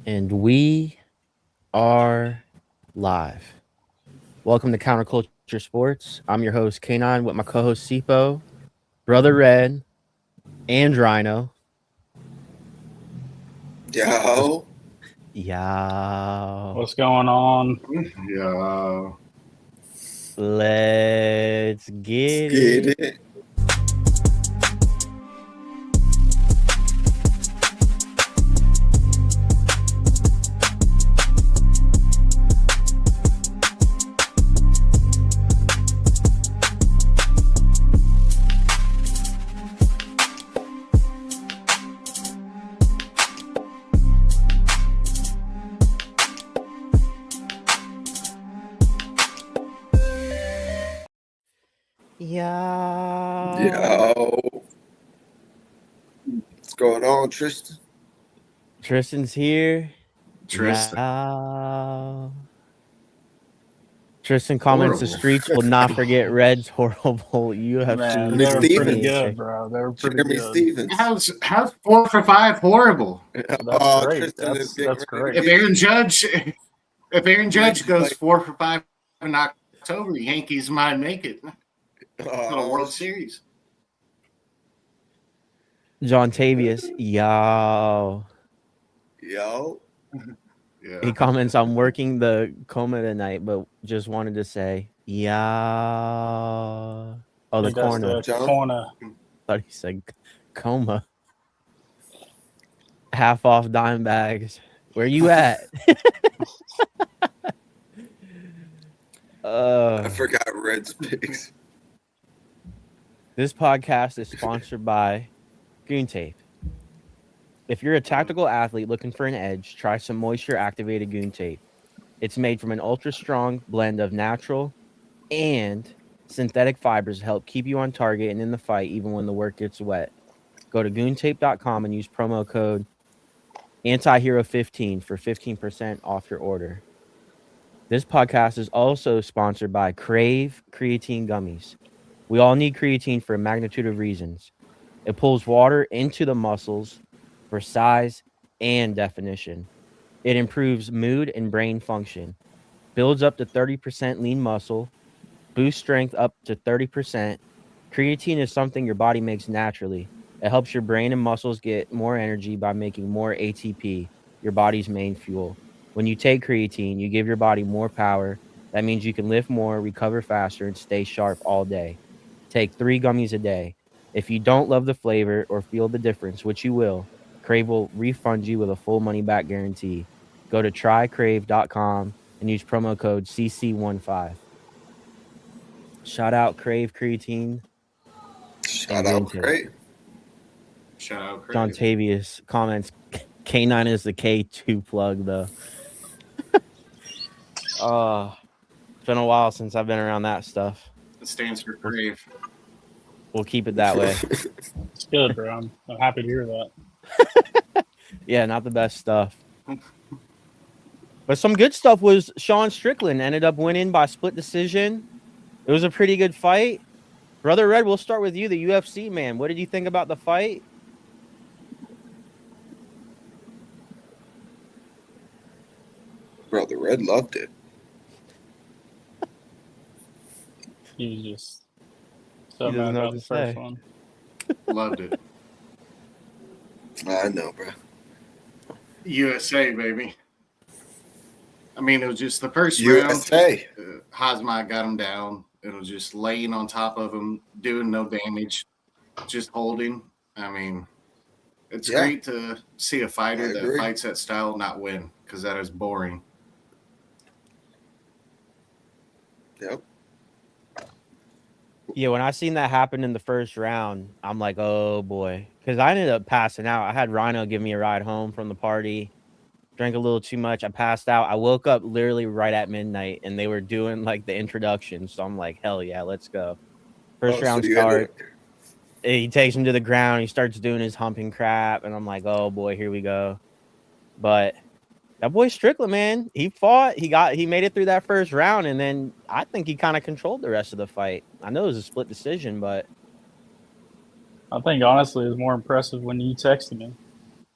And we are live. Welcome to Counterculture Sports. I'm your host, K9, with my co host, Sipo, Brother Red, and Rhino. Yo. Yo. What's going on? Yeah. Let's get Get it. it. Yo. Yo. What's going on, Tristan? Tristan's here. Tristan. Yo. Tristan comments the Horrible. streets will not forget Red's horrible UFC. Man, Jeremy they were pretty Stevens. good, bro. They were pretty Jeremy good. Stevens. How's 4 for 5 horrible? That's great. Tristan is That's getting great. ready If to Aaron Judge Play. goes 4 for 5 in October, the Yankees might make it to the get- World Series. John Tavius. Yo. Yo. Yeah. He comments, I'm working the coma tonight, but just wanted to say, yeah. Oh, the He does corner. the John? corner. Thought he said coma. Half off dime bags. Where you at? I forgot Red's picks. This podcast is sponsored by Goon Tape. If you're a tactical athlete looking for an edge, try some moisture activated Goon Tape. It's made from an ultra strong blend of natural and synthetic fibers to help keep you on target and in the fight even when the work gets wet. Go to goontape.com and use promo code antihero15 for 15% off your order. This podcast is also sponsored by Crave Creatine Gummies. We all need creatine for a magnitude of reasons. It pulls water into the muscles for size and definition. It improves mood and brain function, builds up to 30% lean muscle, boosts strength up to 30%. Creatine is something your body makes naturally. It helps your brain and muscles get more energy by making more ATP, your body's main fuel. When you take creatine, you give your body more power. That means you can lift more, recover faster, and stay sharp all day. Take 3 gummies a day. If you don't love the flavor or feel the difference, which you will, Crave will refund you with a full money-back guarantee. Go to trycrave.com and use promo code CC15. Shout out Crave Creatine. Shout out, great. Shout out Craig. John Tavius comments, K9 is the K2 plug, though. It's been a while since I've been around that stuff. It stands for Crave. We'll keep it that way. It's good, bro. I'm happy to hear that. Yeah, not the best stuff. But some good stuff was Sean Strickland ended up winning by split decision. It was a pretty good fight. Brother Red, we'll start with you, the UFC man. What did you think about the fight? Brother Red loved it. He was just so He mad doesn't know about what the to first say. one. Loved it. I know, bro. USA, baby. I mean, it was just the first USA. round. Hosma got him down. It was just laying on top of him, doing no damage, just holding. I mean, it's Yeah. great to see a fighter I that agree. fights that style not win, because that is boring. Yep. Yeah, when I seen that happen in the first round, I'm like, oh boy. Because I ended up passing out. I had Rhino give me a ride home from the party. Drank a little too much. I passed out. I woke up literally right at midnight and they were doing like the introduction. So I'm like, hell yeah, let's go. First round you had start. He takes him to the ground. He starts doing his humping crap. And I'm like, oh boy, here we go. But that boy Strickland, man, he fought. He made it through that first round. And then I think he kind of controlled the rest of the fight. I know it was a split decision, but I think honestly it was more impressive when you texted me.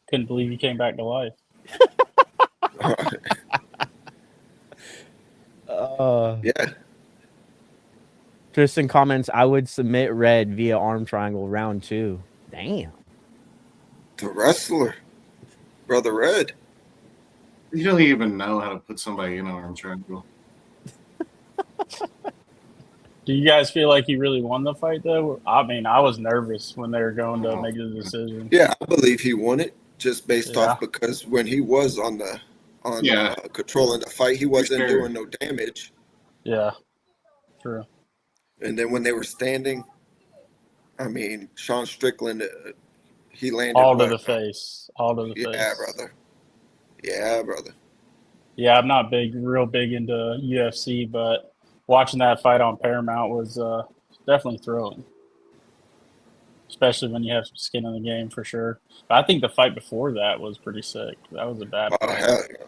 Couldn't believe he came back to life. Yeah. Tristan comments, I would submit Red via arm triangle round 2. Damn. The wrestler. Brother Red. You don't even know how to put somebody in an arm triangle. Do you guys feel like he really won the fight, though? I mean, I was nervous when they were going to make the decision. Yeah, I believe he won it just based Yeah. off because when he was on Yeah. controlling the fight, he wasn't sure. doing no damage. Yeah, true. And then when they were standing, I mean, Sean Strickland, he landed All to what? the face. All to the face. Yeah, brother. Yeah, brother. Yeah, I'm not real big into UFC, but watching that fight on Paramount was definitely thrilling. Especially when you have some skin in the game, for sure. But I think the fight before that was pretty sick. That was a bad Oh, fight. hell yeah.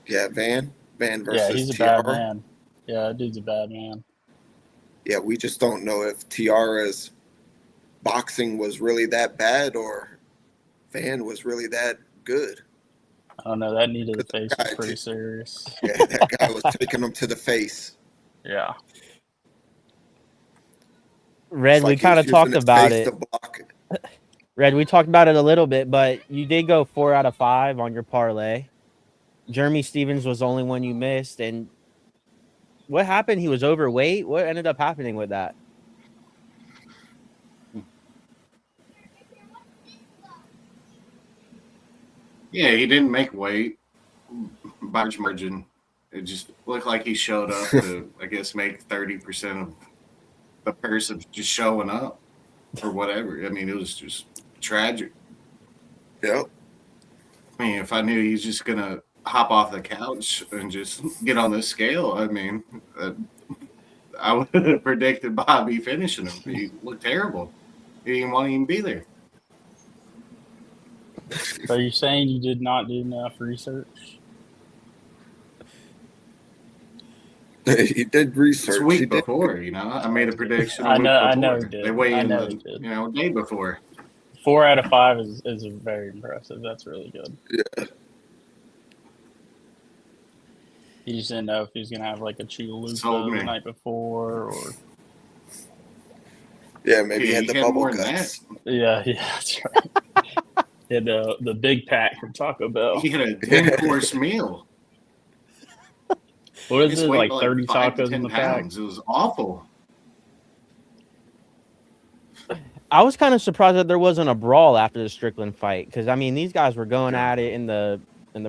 Yeah, Van versus Yeah, he's a Tiara. bad man. Yeah, that dude's a bad man. Yeah, we just don't know if Tiara's boxing was really that bad or Van was really that good. I don't know. That knee to the face was guy pretty just- serious. Yeah, that guy was taking him to the face. Yeah. Red, It's we like he kind was of talked using his about face it. to block it. Red, we talked about it a little bit, but you did go 4 out of 5 on your parlay. Jeremy Stevens was the only one you missed. And what happened? He was overweight. What ended up happening with that? Yeah, he didn't make weight by much margin. It just looked like he showed up to, I guess, make 30% of the purse of just showing up or whatever. I mean, it was just tragic. Yep. I mean, if I knew he's just going to hop off the couch and just get on the scale, I mean, I would have predicted Bobby finishing him. He looked terrible. He didn't want to even be there. So you're saying you did not do enough research? He did research. It's a He week did. before, you know. I made a prediction a I week know- before. I know he did. They weigh I in know the he did. day before. 4 out of 5 is very impressive. That's really good. Yeah. You just didn't know if he was going to have like a Chilupa Sold me. the night before or... Yeah, maybe he Yeah, had he the had bubble more than guts. Yeah, that's right. He had the big pack from Taco Bell. He had a 10-course meal. What is His it, weight like 30 5 to tacos 10 in the pack? pounds. It was awful. I was kind of surprised that there wasn't a brawl after the Strickland fight because I mean these guys were going Yeah. at it in the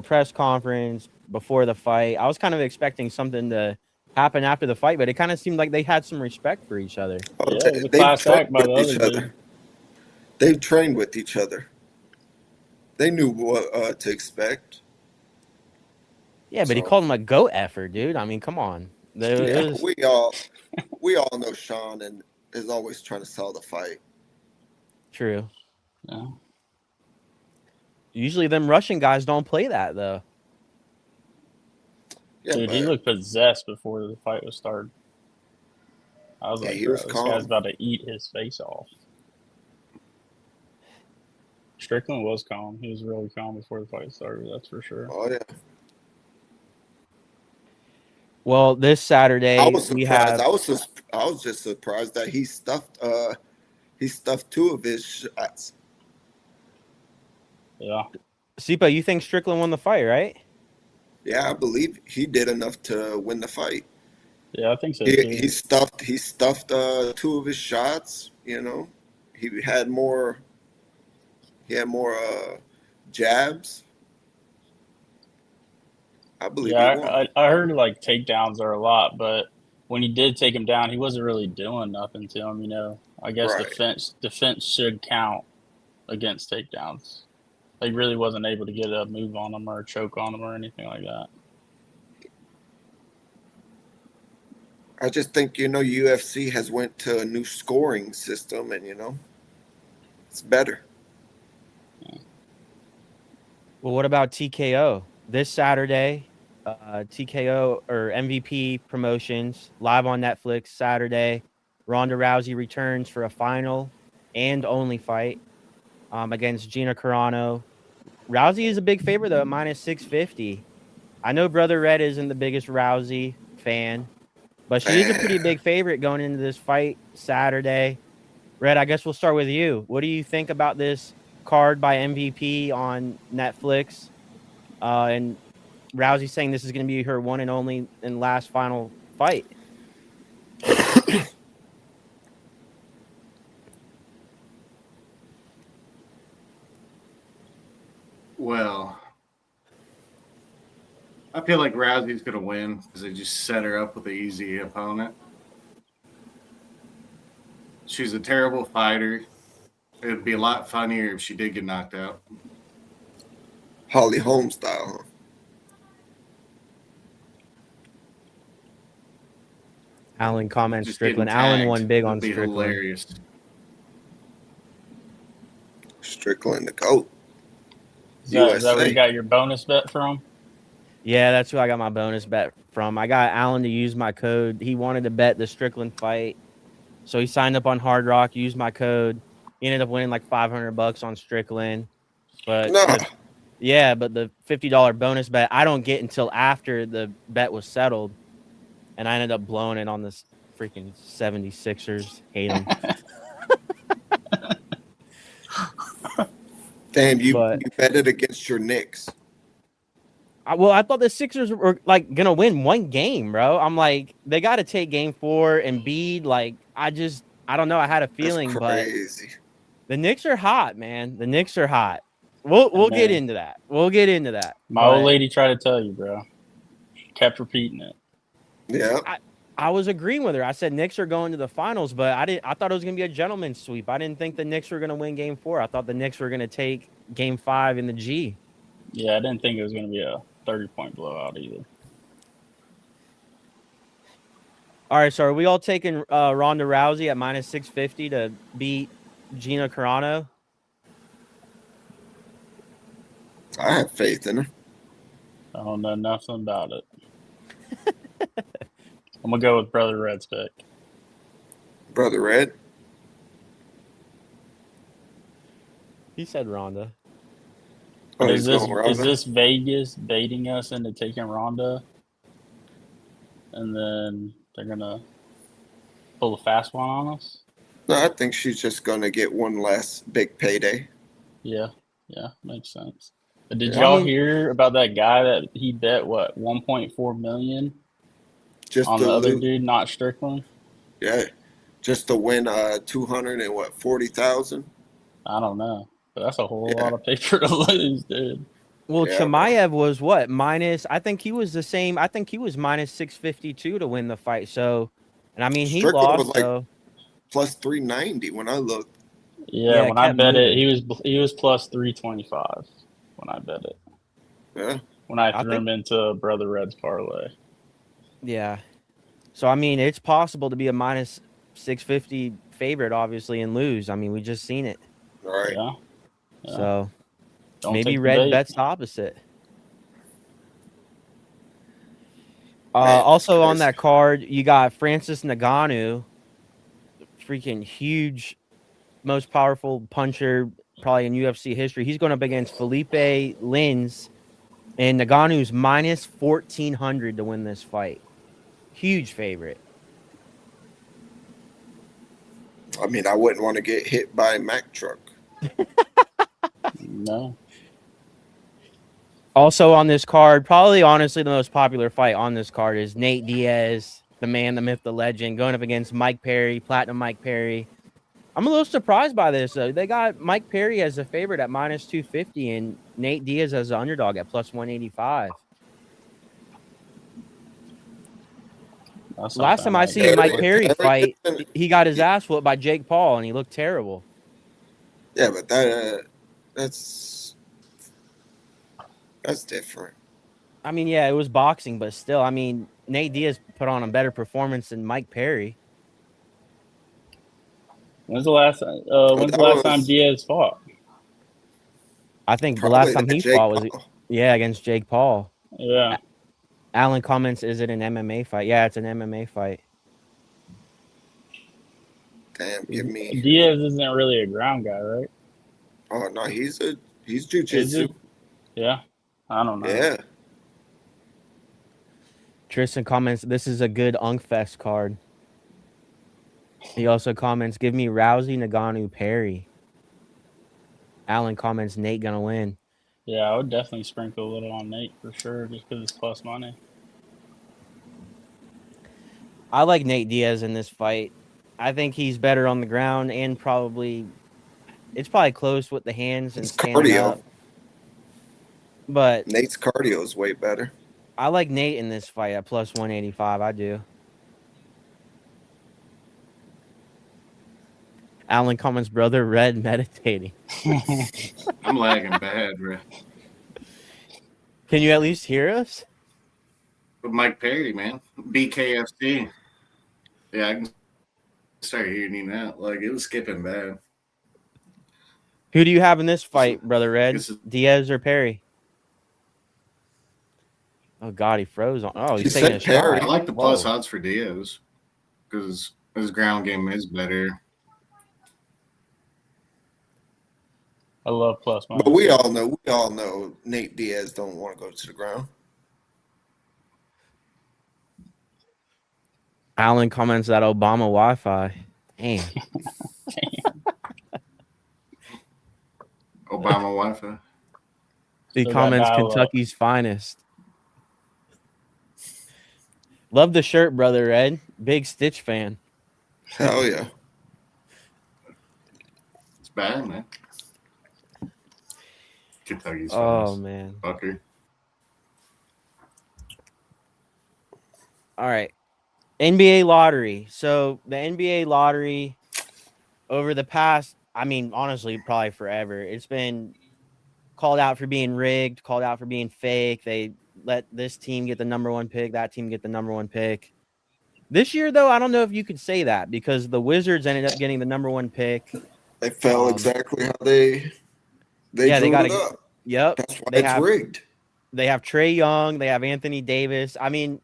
press conference before the fight. I was kind of expecting something to happen after the fight, but it kind of seemed like they had some respect for each other. Oh, Yeah, it was a they've class trained act by the with each other other. dude. They've trained with each other. They knew what to expect. Yeah, but he So- called him a goat effort, dude. I mean, come on. There Yeah, is- we all know Sean and is always trying to sell the fight. true. Yeah. Usually them Russian guys don't play that though. Yeah, Dude, he but looked possessed before the fight was started. I was Yeah, like, he bro, was this calm. guy's about to eat his face off. Strickland was calm. He was really calm before the fight started, that's for sure. oh yeah, Well, this Saturday I was we surprised. have I was just surprised that he stuffed 2 of his shots. Yeah. Sipa, you think Strickland won the fight, right? Yeah, I believe he did enough to win the fight. Yeah, I think so He, too. he stuffed 2 of his shots. You know, he had more jabs. I believe he won. Yeah, I heard like takedowns are a lot, but when he did take him down, he wasn't really doing nothing to him. You know, I guess Right. defense should count against takedowns. He really wasn't able to get a move on him or a choke on him or anything like that. I just think UFC has went to a new scoring system, and it's better. Well, what about TKO? This Saturday, TKO or MVP Promotions live on Netflix Saturday. Ronda Rousey returns for a final and only fight against Gina Carano. Rousey is a big favorite though, at -650. I know Brother Red isn't the biggest Rousey fan, but she is a pretty big favorite going into this fight Saturday. Red, I guess we'll start with you. What do you think about this card by MVP on Netflix? And Rousey saying this is going to be her one and only and last final fight. Well, I feel like Rousey's going to win because they just set her up with an easy opponent. She's a terrible fighter. It would be a lot funnier if she did get knocked out. Holly Holmes style. Huh? Alan comments Just Strickland. getting Alan tagged won big would on be Strickland. hilarious. Strickland the GOAT. Is that where USA. you got your bonus bet from? Yeah, that's who I got my bonus bet from. I got Alan to use my code. He wanted to bet the Strickland fight, so he signed up on Hard Rock, used my code. He ended up winning like $500 on Strickland. But No. but the $50 bonus bet I don't get until after the bet was settled, and I ended up blowing it on this freaking 76ers. Hate them. Damn, you But- betted against your Knicks. I thought the Sixers were like gonna win one game, bro. I'm like, they got to take game 4 and Embiid. Like, I don't know. I had a feeling, That's but crazy. the Knicks are hot, man. The Knicks are hot. We'll get into that. We'll get into that. My old lady tried to tell you, bro. She kept repeating it. Yeah. I was agreeing with her. I said Knicks are going to the finals, but I thought it was gonna be a gentleman's sweep. I didn't think the Knicks were gonna win game 4. I thought the Knicks were gonna take game 5 in the G. Yeah, I didn't think it was going to be a 30-point blowout either. All right, so are we all taking Ronda Rousey at minus 650 to beat Gina Carano? I have faith in her. I don't know nothing about it. I'm going to go with Brother Red's pick. Brother Red. He said Ronda. Oh, Is he's going Ronda? this Vegas baiting us into taking Ronda? And then they're going to pull a fast one on us? No, I think she's just going to get one last big payday. Yeah, makes sense. But did Yeah. y'all hear about that guy that he bet, what, $1.4 million Just on to the other lose. dude, not Strickland? Yeah. Just to win 240,000. I don't know. But that's a whole Yeah. lot of paper to lose, dude. Well, Yeah, Chimaev was what? Minus, I think he was the same. I think he was minus 652 to win the fight. So, and I mean, he Strickland lost. was like- So, Plus 390 when I looked. Yeah, Yeah, when I kept bet moving. it, he was plus 325 when I bet it. Yeah. When I I threw him into Brother Red's parlay. yeah. So, I mean, it's possible to be a minus 650 favorite, obviously, and lose. I mean, we just seen it. All right. Yeah. Yeah. So, Don't maybe take the Red bait. bets the opposite. Man, Also on crazy. that card, you got Francis Ngannou, freaking huge, most powerful puncher probably in UFC history. He's going up against Felipe Lins, and Ngannou's minus 1,400 to win this fight. Huge favorite. I mean, I wouldn't want to get hit by a Mack truck. No. Also on this card, probably honestly the most popular fight on this card is Nate Diaz, the man, the myth, the legend, going up against Mike Perry, Platinum Mike Perry. I'm a little surprised by this, though. They got Mike Perry as a favorite at minus 250 and Nate Diaz as an underdog at plus 185. That's Last time something I like seen that. Mike Perry Perry fight, doesn't- he got his ass whooped by Jake Paul, and he looked terrible. Yeah, but that's different. I mean, yeah, it was boxing, but still, I mean, Nate Diaz put on a better performance than Mike Perry. When's the last time Diaz fought? I think the Probably last time that he Jake fought was, Paul. yeah, against Jake Paul. Yeah. Alan comments, is it an MMA fight? Yeah, it's an MMA fight. Damn, give me. Diaz isn't really a ground guy, right? Oh no, he's Is jujitsu. he? Yeah. I don't know. Yeah. Tristan comments, this is a good Unkfest card. He also comments, give me Rousey, Naganu, Perry. Alan comments, Nate gonna win. Yeah, I would definitely sprinkle a little on Nate for sure, just because it's plus money. I like Nate Diaz in this fight. I think he's better on the ground and it's probably close with the hands and It's standing cardio. up. But Nate's cardio is way better. I like Nate in this fight at plus 185. I do. Alan comments, brother Red meditating. I'm lagging bad, bro. Can you at least hear us? With Mike Perry, man. BKFC. Yeah, I can start hearing you now. Like, it was skipping bad. Who do you have in this fight, brother Red? This is- Diaz or Perry? Oh, God, he froze on. Oh, he's You taking a said Perry. shot. I like the plus Whoa. odds for Diaz because his ground game is better. I love plus money. But we all know Nate Diaz don't want to go to the ground. Alan comments that Obama Wi-Fi. Damn. Obama Wi-Fi. He So that comments dial-up. Kentucky's finest. Love the shirt, brother Red. Big Stitch fan. Hell yeah. It's bad, man. Kentucky's Oh, finest. man. Fucker. All right. NBA lottery. So the NBA lottery over the past, I mean, honestly, probably forever, it's been called out for being rigged, called out for being fake. They let this team get the number one pick, that team get the number one pick. This year, though, I don't know if you could say that because the Wizards ended up getting the number one pick. They fell exactly how they Yeah, they drew gotta it get- up. Yep. That's why They it's have- rigged. They have Trae Young. They have Anthony Davis. I mean,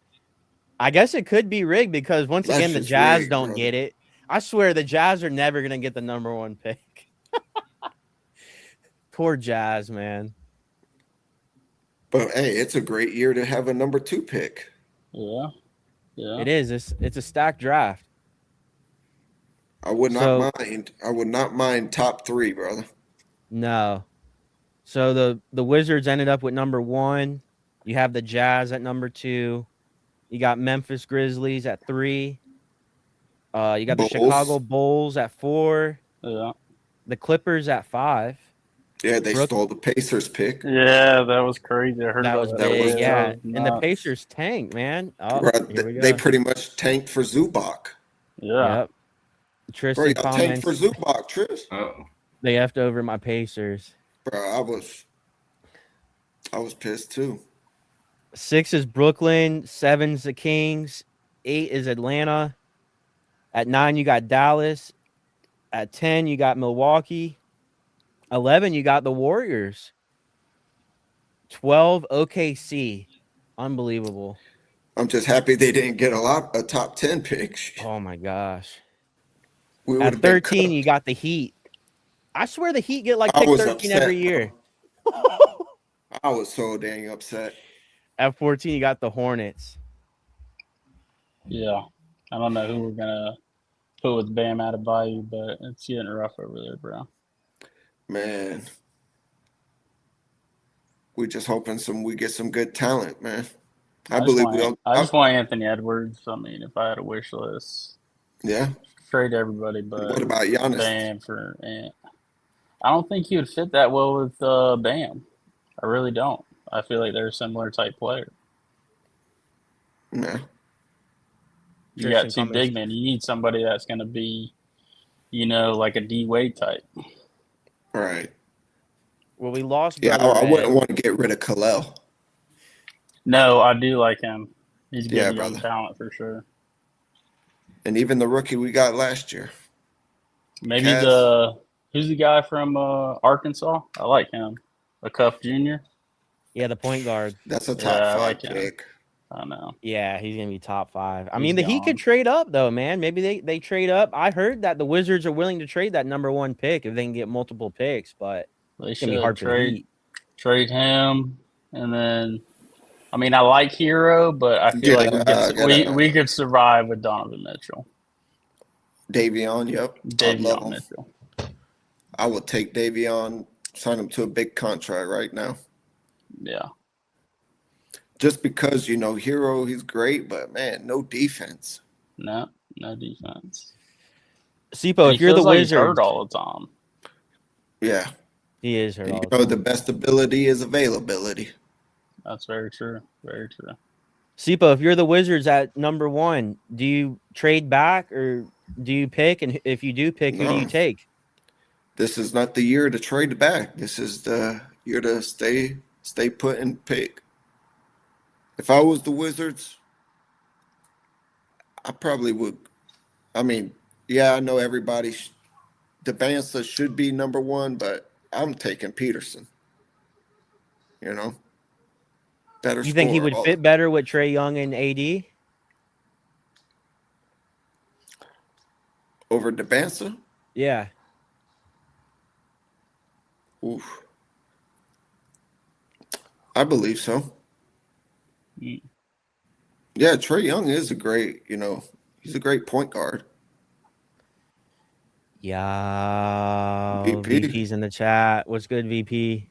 I guess it could be rigged because once That's again, the just Jazz rigged, don't brother. get it. I swear the Jazz are never going to get the number one pick. Poor Jazz, man. But hey, it's a great year to have a number 2 pick. Yeah. Yeah. It is. It's a stacked draft. I would not mind top 3, brother. No. So the Wizards ended up with number 1. You have the Jazz at number 2. You got Memphis Grizzlies at 3. You got the Bulls. Chicago Bulls at 4. Yeah. The Clippers at 5. Yeah, they stole the Pacers pick. Yeah, that was crazy. I heard That about was that. big, was- yeah. That was And the nuts. Pacers tanked, man. Oh, Bro, here we go. they pretty much tanked for Zubac. Yeah. Yep. Bro, Tristan y'all tanked comments, for Zubac, Tris. Oh, they effed over my Pacers. Bro, I was pissed too. 6 is Brooklyn. 7's the Kings. 8 is Atlanta. At 9, you got Dallas. At 10, you got Milwaukee. 11, you got the Warriors. 12, OKC. Unbelievable. I'm just happy they didn't get a top 10 pick. Oh, my gosh. We At would have been 13, you cooked. got the Heat. I swear the Heat get like I pick was 13 upset, every year. I was so dang upset. At 14, you got the Hornets. Yeah. I don't know who we're going to put with Bam Adebayo, but it's getting rough over there, bro. Man. We just hoping we get some good talent, man. I believe we'll. I just want Anthony Edwards. I mean, if I had a wish list, Yeah. trade everybody, but What about Giannis? Bam for Ant. I don't think he would fit that well with Bam. I really don't. I feel like they're a similar type player. Yeah. You got Tristan two big men. You need somebody that's going to be, like a D Wade type. All right. Well, we lost. Yeah, Brother I Red. wouldn't want to get rid of Kalel. No, I do like him. He's Yeah, good young brother. talent for sure. And even the rookie we got last year. Maybe Cavs. who's the guy from Arkansas? I like him. A Cuff Jr. Yeah, the point guard. That's a top Yeah, I 5 like him. pick. I don't know. Yeah, he's gonna be top 5. I He's mean, the Heat gone. could trade up though, man. Maybe they trade up. I heard that the Wizards are willing to trade that number 1 pick if they can get multiple picks, but They it's gonna should be hard for the Heat. trade him, and then I mean, I like Hero, but I feel like we could survive with Donovan Mitchell. Davion, yep. I love Davion him. Mitchell. I would take Davion, sign him to a big contract right now. Yeah. Just because, Hero, he's great, but man, no defense. No defense. Sipo, if you're the like he's Wizards, hurt all the time. Yeah. he is hurt all the time. The best ability is availability. That's very true. Very true. Sipo, if you're the Wizards at number 1, do you trade back or do you pick? And if you do pick, who do you take? This is not the year to trade back. This is the year to stay put and pick. If I was the Wizards, I probably would. I mean, yeah, I know everybody. Devanza should be number 1, but I'm taking Peterson. Better. You think he would fit better with Trae Young and AD? Over Devanza? Yeah. Oof. I believe so. Mm. Yeah, Trae Young is he's a great point guard. Yeah. VP. VP's in the chat. What's good, VP?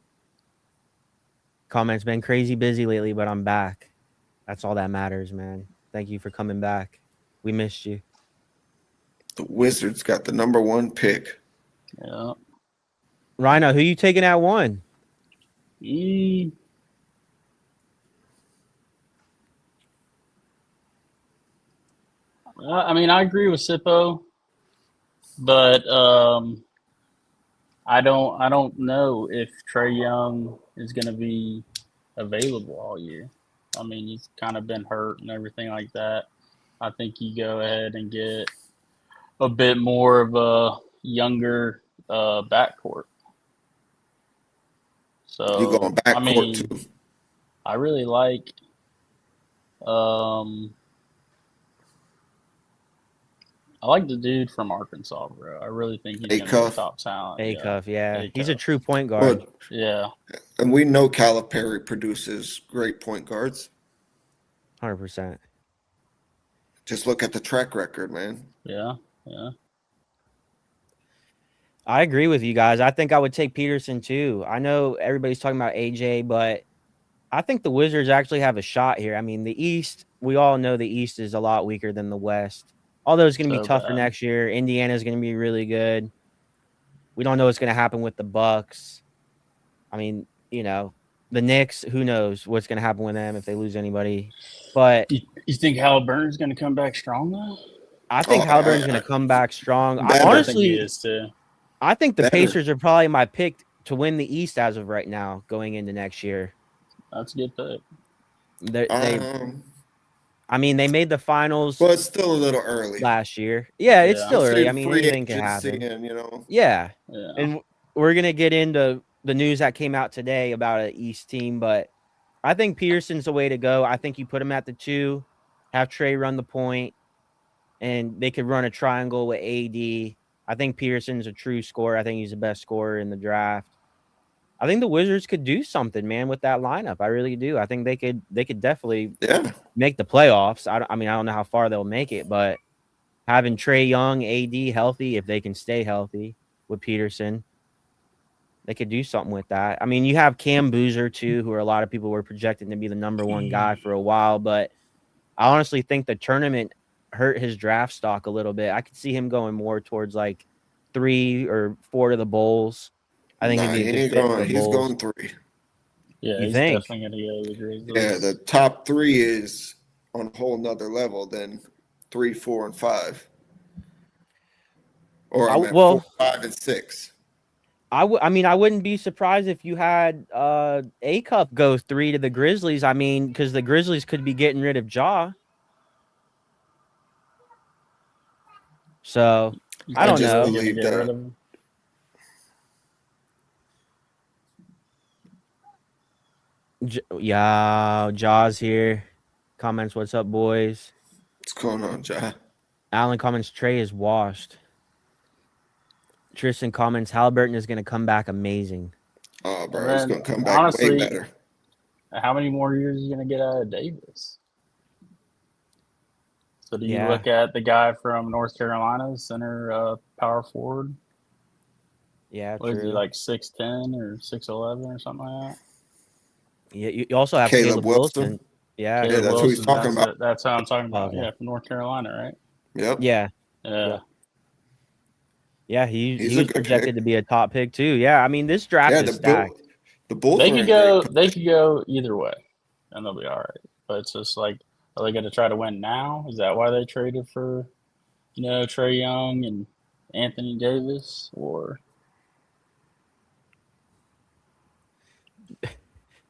Comments been crazy busy lately, but I'm back. That's all that matters, man. Thank you for coming back. We missed you. The Wizards got the number 1 pick. Yeah. Rhino, who you taking at 1? I mean, I agree with Sippo, but I don't know if Trae Young is going to be available all year. I mean, he's kind of been hurt and everything like that. I think you go ahead and get a bit more of a younger backcourt. So You going backcourt too? I really like I like the dude from Arkansas, bro. I really think he's going to be a top talent. A-Cuff, yeah. A-Cuff. He's a true point guard. But, yeah. And we know Calipari produces great point guards. 100%. Just look at the track record, man. Yeah. I agree with you guys. I think I would take Peterson too. I know everybody's talking about AJ, but I think the Wizards actually have a shot here. I mean, the East, we all know the East is a lot weaker than the West. Although it's going to be tougher next year. Indiana's going to be really good. We don't know what's going to happen with the Bucks. I mean, the Knicks, who knows what's going to happen with them if they lose anybody. But you think Halliburton's going to come back strong though? I think Halliburton's going to come back strong. I think he is too. I think the Pacers are probably my pick to win the East as of right now going into next year. That's a good pick. They made the finals. Well, it's still a little early. Last year. Yeah, it's still early. I mean, anything can happen. Yeah. And we're going to get into the news that came out today about an East team, but I think Peterson's the way to go. I think you put him at the 2, have Trae run the point, and they could run a triangle with AD. I think Peterson's a true scorer. I think he's the best scorer in the draft. I think the Wizards could do something, man, with that lineup. I really do. I think they could definitely make the playoffs. I don't know how far they'll make it, but having Trae Young, AD healthy, if they can stay healthy with Peterson, they could do something with that. I mean, you have Cam Boozer too, who a lot of people were projecting to be the number 1 guy for a while, but I honestly think the tournament hurt his draft stock a little bit. I could see him going more towards like 3 or 4 to the Bulls. I think he'd be a good fit for the he's Bulls. going 3. Yeah, you he's think? definitely going to go to the Grizzlies. Yeah, the top 3 is on a whole nother level than 3, 4, and 5. Or 4, 5, and 6. I wouldn't be surprised if you had A-Cup go 3 to the Grizzlies. I mean, because the Grizzlies could be getting rid of Ja. So, I don't know. Believe that. Jaws here. Comments, what's up, boys? What's going on, Ja? Alan comments, Trae is washed. Tristan comments, Halliburton is going to come back amazing. Oh, bro, he's going to come back way better. how many more years are you going to get out of Davis? So do you Yeah. look at the guy from North Carolina, center power forward? Yeah, What is he, true. like 6'10" or 6'11" or something like that? Yeah, you also have Caleb Caleb Wilson. Wilson. Yeah, Yeah, Caleb that's who he's Wilson, talking about. that's how I'm talking about. Okay. Yeah, from North Carolina, right? Yep. yeah, Yeah. yeah. He He's a was good projected pick. to be a top pick too. Yeah, I mean this draft Yeah, is stacked. the Bulls They are could in great go. position. They could go either way, and they'll be all right. But it's just like, are they going to try to win now? Is that why they traded for, Trey Young and Anthony Davis? Or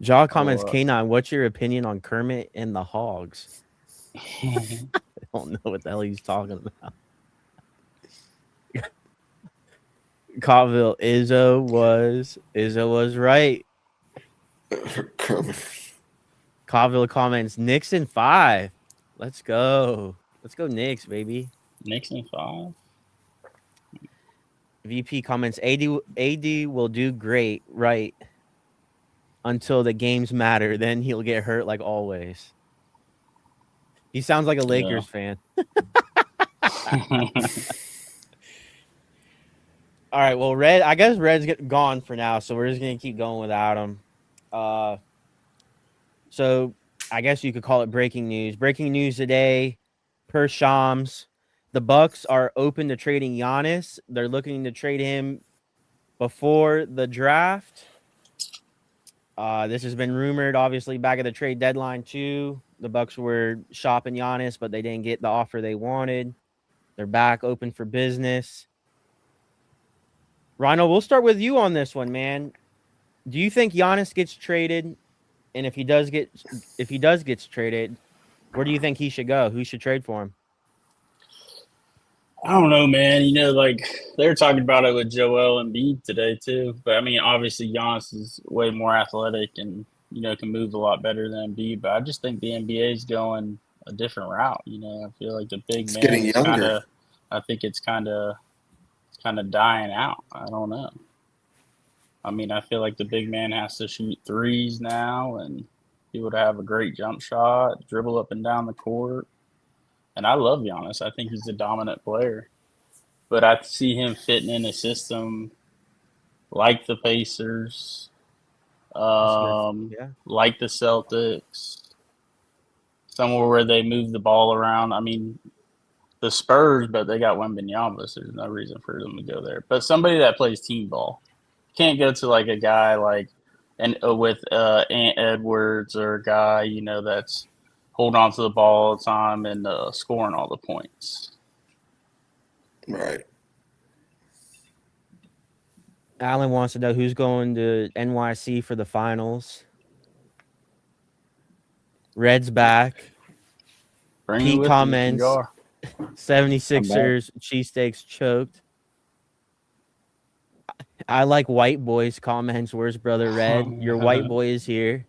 Jaw comments or K9. What's your opinion on Kermit and the Hogs? I don't know what the hell he's talking about. Cottville, Izzo was right. Cottville comments Knicks in 5. Let's go. Let's go Knicks, baby. Knicks in 5? VP comments AD will do great, right? Until the games matter, then he'll get hurt like always. He sounds like a Lakers fan. All right, well, I guess Red's gone for now, so we're just gonna keep going without him. So I guess you could call it breaking news. Breaking news today, per Shams, the Bucks are open to trading Giannis. They're looking to trade him before the draft. This has been rumored, obviously, back at the trade deadline too. The Bucks were shopping Giannis, but they didn't get the offer they wanted. They're back open for business. Rhino, we'll start with you on this one, man. Do you think Giannis gets traded? And if he does get traded, where do you think he should go? Who should trade for him? I don't know, man. Like they were talking about it with Joel Embiid today too. But I mean, obviously Giannis is way more athletic and can move a lot better than Embiid. But I just think the NBA is going a different route. I feel like the big It's man getting is younger. I think it's kind of dying out. I don't know. I mean, I feel like the big man has to shoot threes now, and he would have a great jump shot, dribble up and down the court. And I love Giannis. I think he's a dominant player. But I see him fitting in a system like the Pacers, Yeah. like the Celtics, somewhere where they move the ball around. I mean, the Spurs, but they got Wembanyama, so there's no reason for them to go there. But somebody that plays team ball. Can't go to like a guy like with Ant Edwards or a guy that's holding on to the ball all the time and scoring all the points. Right. Alan wants to know who's going to NYC for the finals. Red's back. Bring Pete it with comments you, 76ers cheesesteaks choked. I like white boys comments. Where's brother Red? Your white boy is here.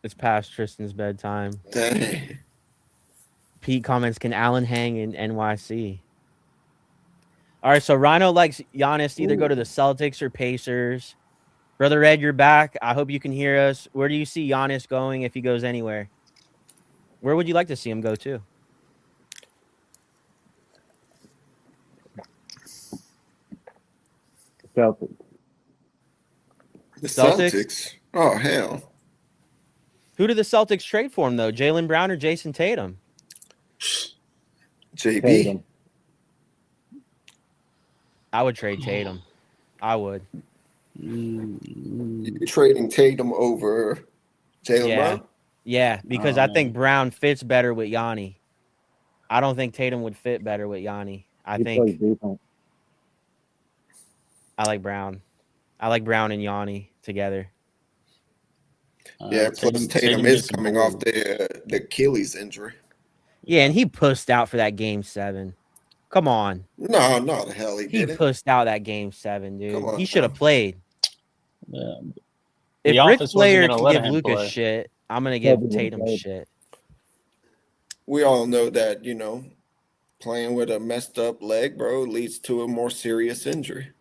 It's past Tristan's bedtime. Dang. Pete comments, can Allen hang in NYC? All right, so Rhino likes Giannis to either go to the Celtics or Pacers. Brother Red, you're back. I hope you can hear us. Where do you see Giannis going if he goes anywhere? Where would you like to see him go to? Celtics. The Celtics? Celtics? Oh, hell. Who did the Celtics trade for him, though? Jaylen Brown or Jason Tatum? JB. Tatum. I would trade Tatum. I would. You're trading Tatum over Jaylen Brown? Yeah, because I think Brown fits better with Yanni. I don't think Tatum would fit better with Yanni. I think I like Brown. I like Brown and Yanni together. Yeah, plus Tatum is coming off the Achilles injury. Yeah, and he pussed out for that game 7. Come on. No, the hell he didn't. He pussed out that game 7, dude. Come on, he should have played. Yeah. If Rick Flair can give Lucas play. shit, I'm going to give Tatum shit. We all know that, playing with a messed up leg, bro, leads to a more serious injury.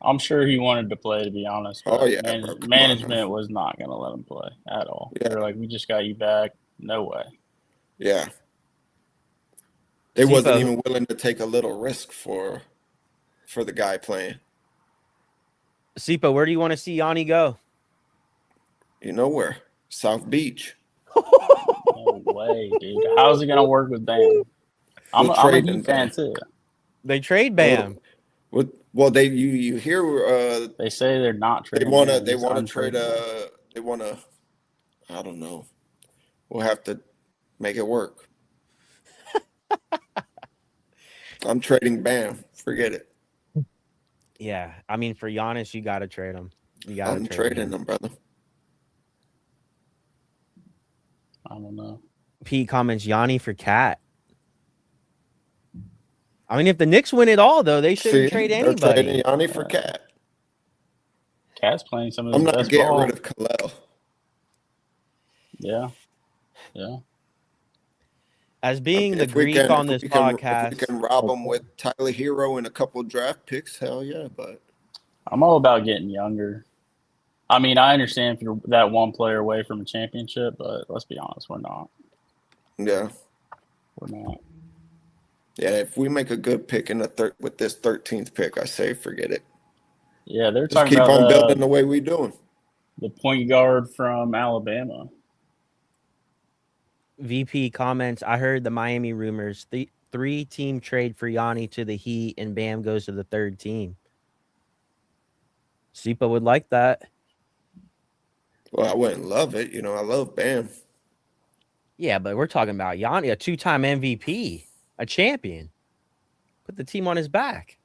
I'm sure he wanted to play, to be honest. Oh, But yeah, bro. Come on management now. was not going to let him play at all. Yeah. They were like, "We just got you back. No way." Yeah. They wasn't Sipo, even willing to take a little risk for the guy playing. Sipo, where do you want to see Yanni go? You know where? South Beach. No way, dude. How's it going to work with Bam? I'm We'll a trade Heat him, fan man. too. They trade Bam. Well, they you hear They say they're not they trading. wanna Bam. they He's wanna trade untradeable. they wanna I don't know. We'll have to make it work. I'm trading Bam. Forget it. Yeah, I mean, for Giannis, you got to trade him. You got to I'm trade trading him. him, brother. I don't know. Pete comments Yanni for Cat. I mean, if the Knicks win it all, though, they shouldn't See, trade they're anybody. trading Yanni for Cat. Cat's playing some of I'm his not best getting ball. rid of Khalil. Yeah. As being the If we Greek can, on this if we podcast, can rob them with Tyler Hero and a couple draft picks, hell yeah. But I'm all about getting younger. I mean, I understand if you're that one player away from a championship, but let's be honest, we're not. yeah, We're not. yeah. If we make a good pick in the with this 13th pick, I say forget it. Yeah, they're Just talking keep on about building the way we doing. the point guard from Alabama. VP comments, I heard the Miami rumors. The 3-team trade for Yanni to the Heat, and Bam goes to the 3rd team. Sipa would like that. Well, I wouldn't love it. You know, I love Bam. Yeah, but we're talking about Yanni, a 2-time MVP, a champion. Put the team on his back.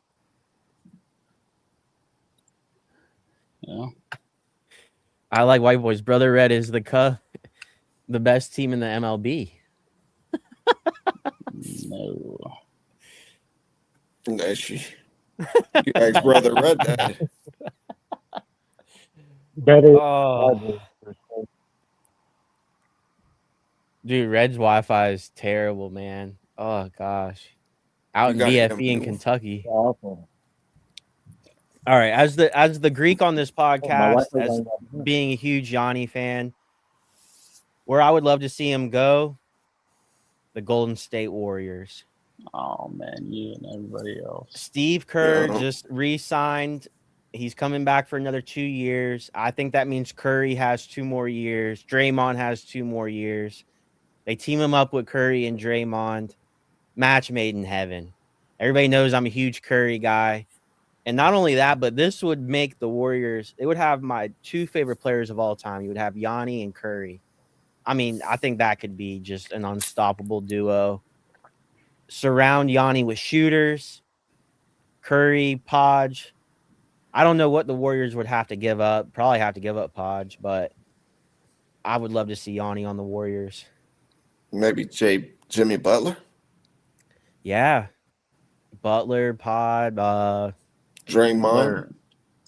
Yeah. I like White Boys. Brother Red is the best team in the MLB. No. That she. You asked Brother Red that. Better. Oh, dude, Red's Wi-Fi is terrible, man. Oh gosh, out You in gotta get DFE in him. Kentucky. Awful. All right, as the Greek on this My podcast, wife as was being a huge Yanni fan, where I would love to see him go, the Golden State Warriors. Oh man, you and everybody else. Steve Kerr Yeah. just re-signed. He's coming back for another 2 years. I think that means Curry has 2 more years. Draymond has 2 more years. They team him up with Curry and Draymond. Match made in heaven. Everybody knows I'm a huge Curry guy. And not only that, but this would make the Warriors, it would have my 2 favorite players of all time. You would have Yanni and Curry. I mean, I think that could be just an unstoppable duo. Surround Yanni with shooters, Curry, Podge. I don't know what the Warriors would have to give up. Probably have to give up Podge, but I would love to see Yanni on the Warriors. Maybe Jimmy Butler, Yeah. Butler, Pod, Draymond.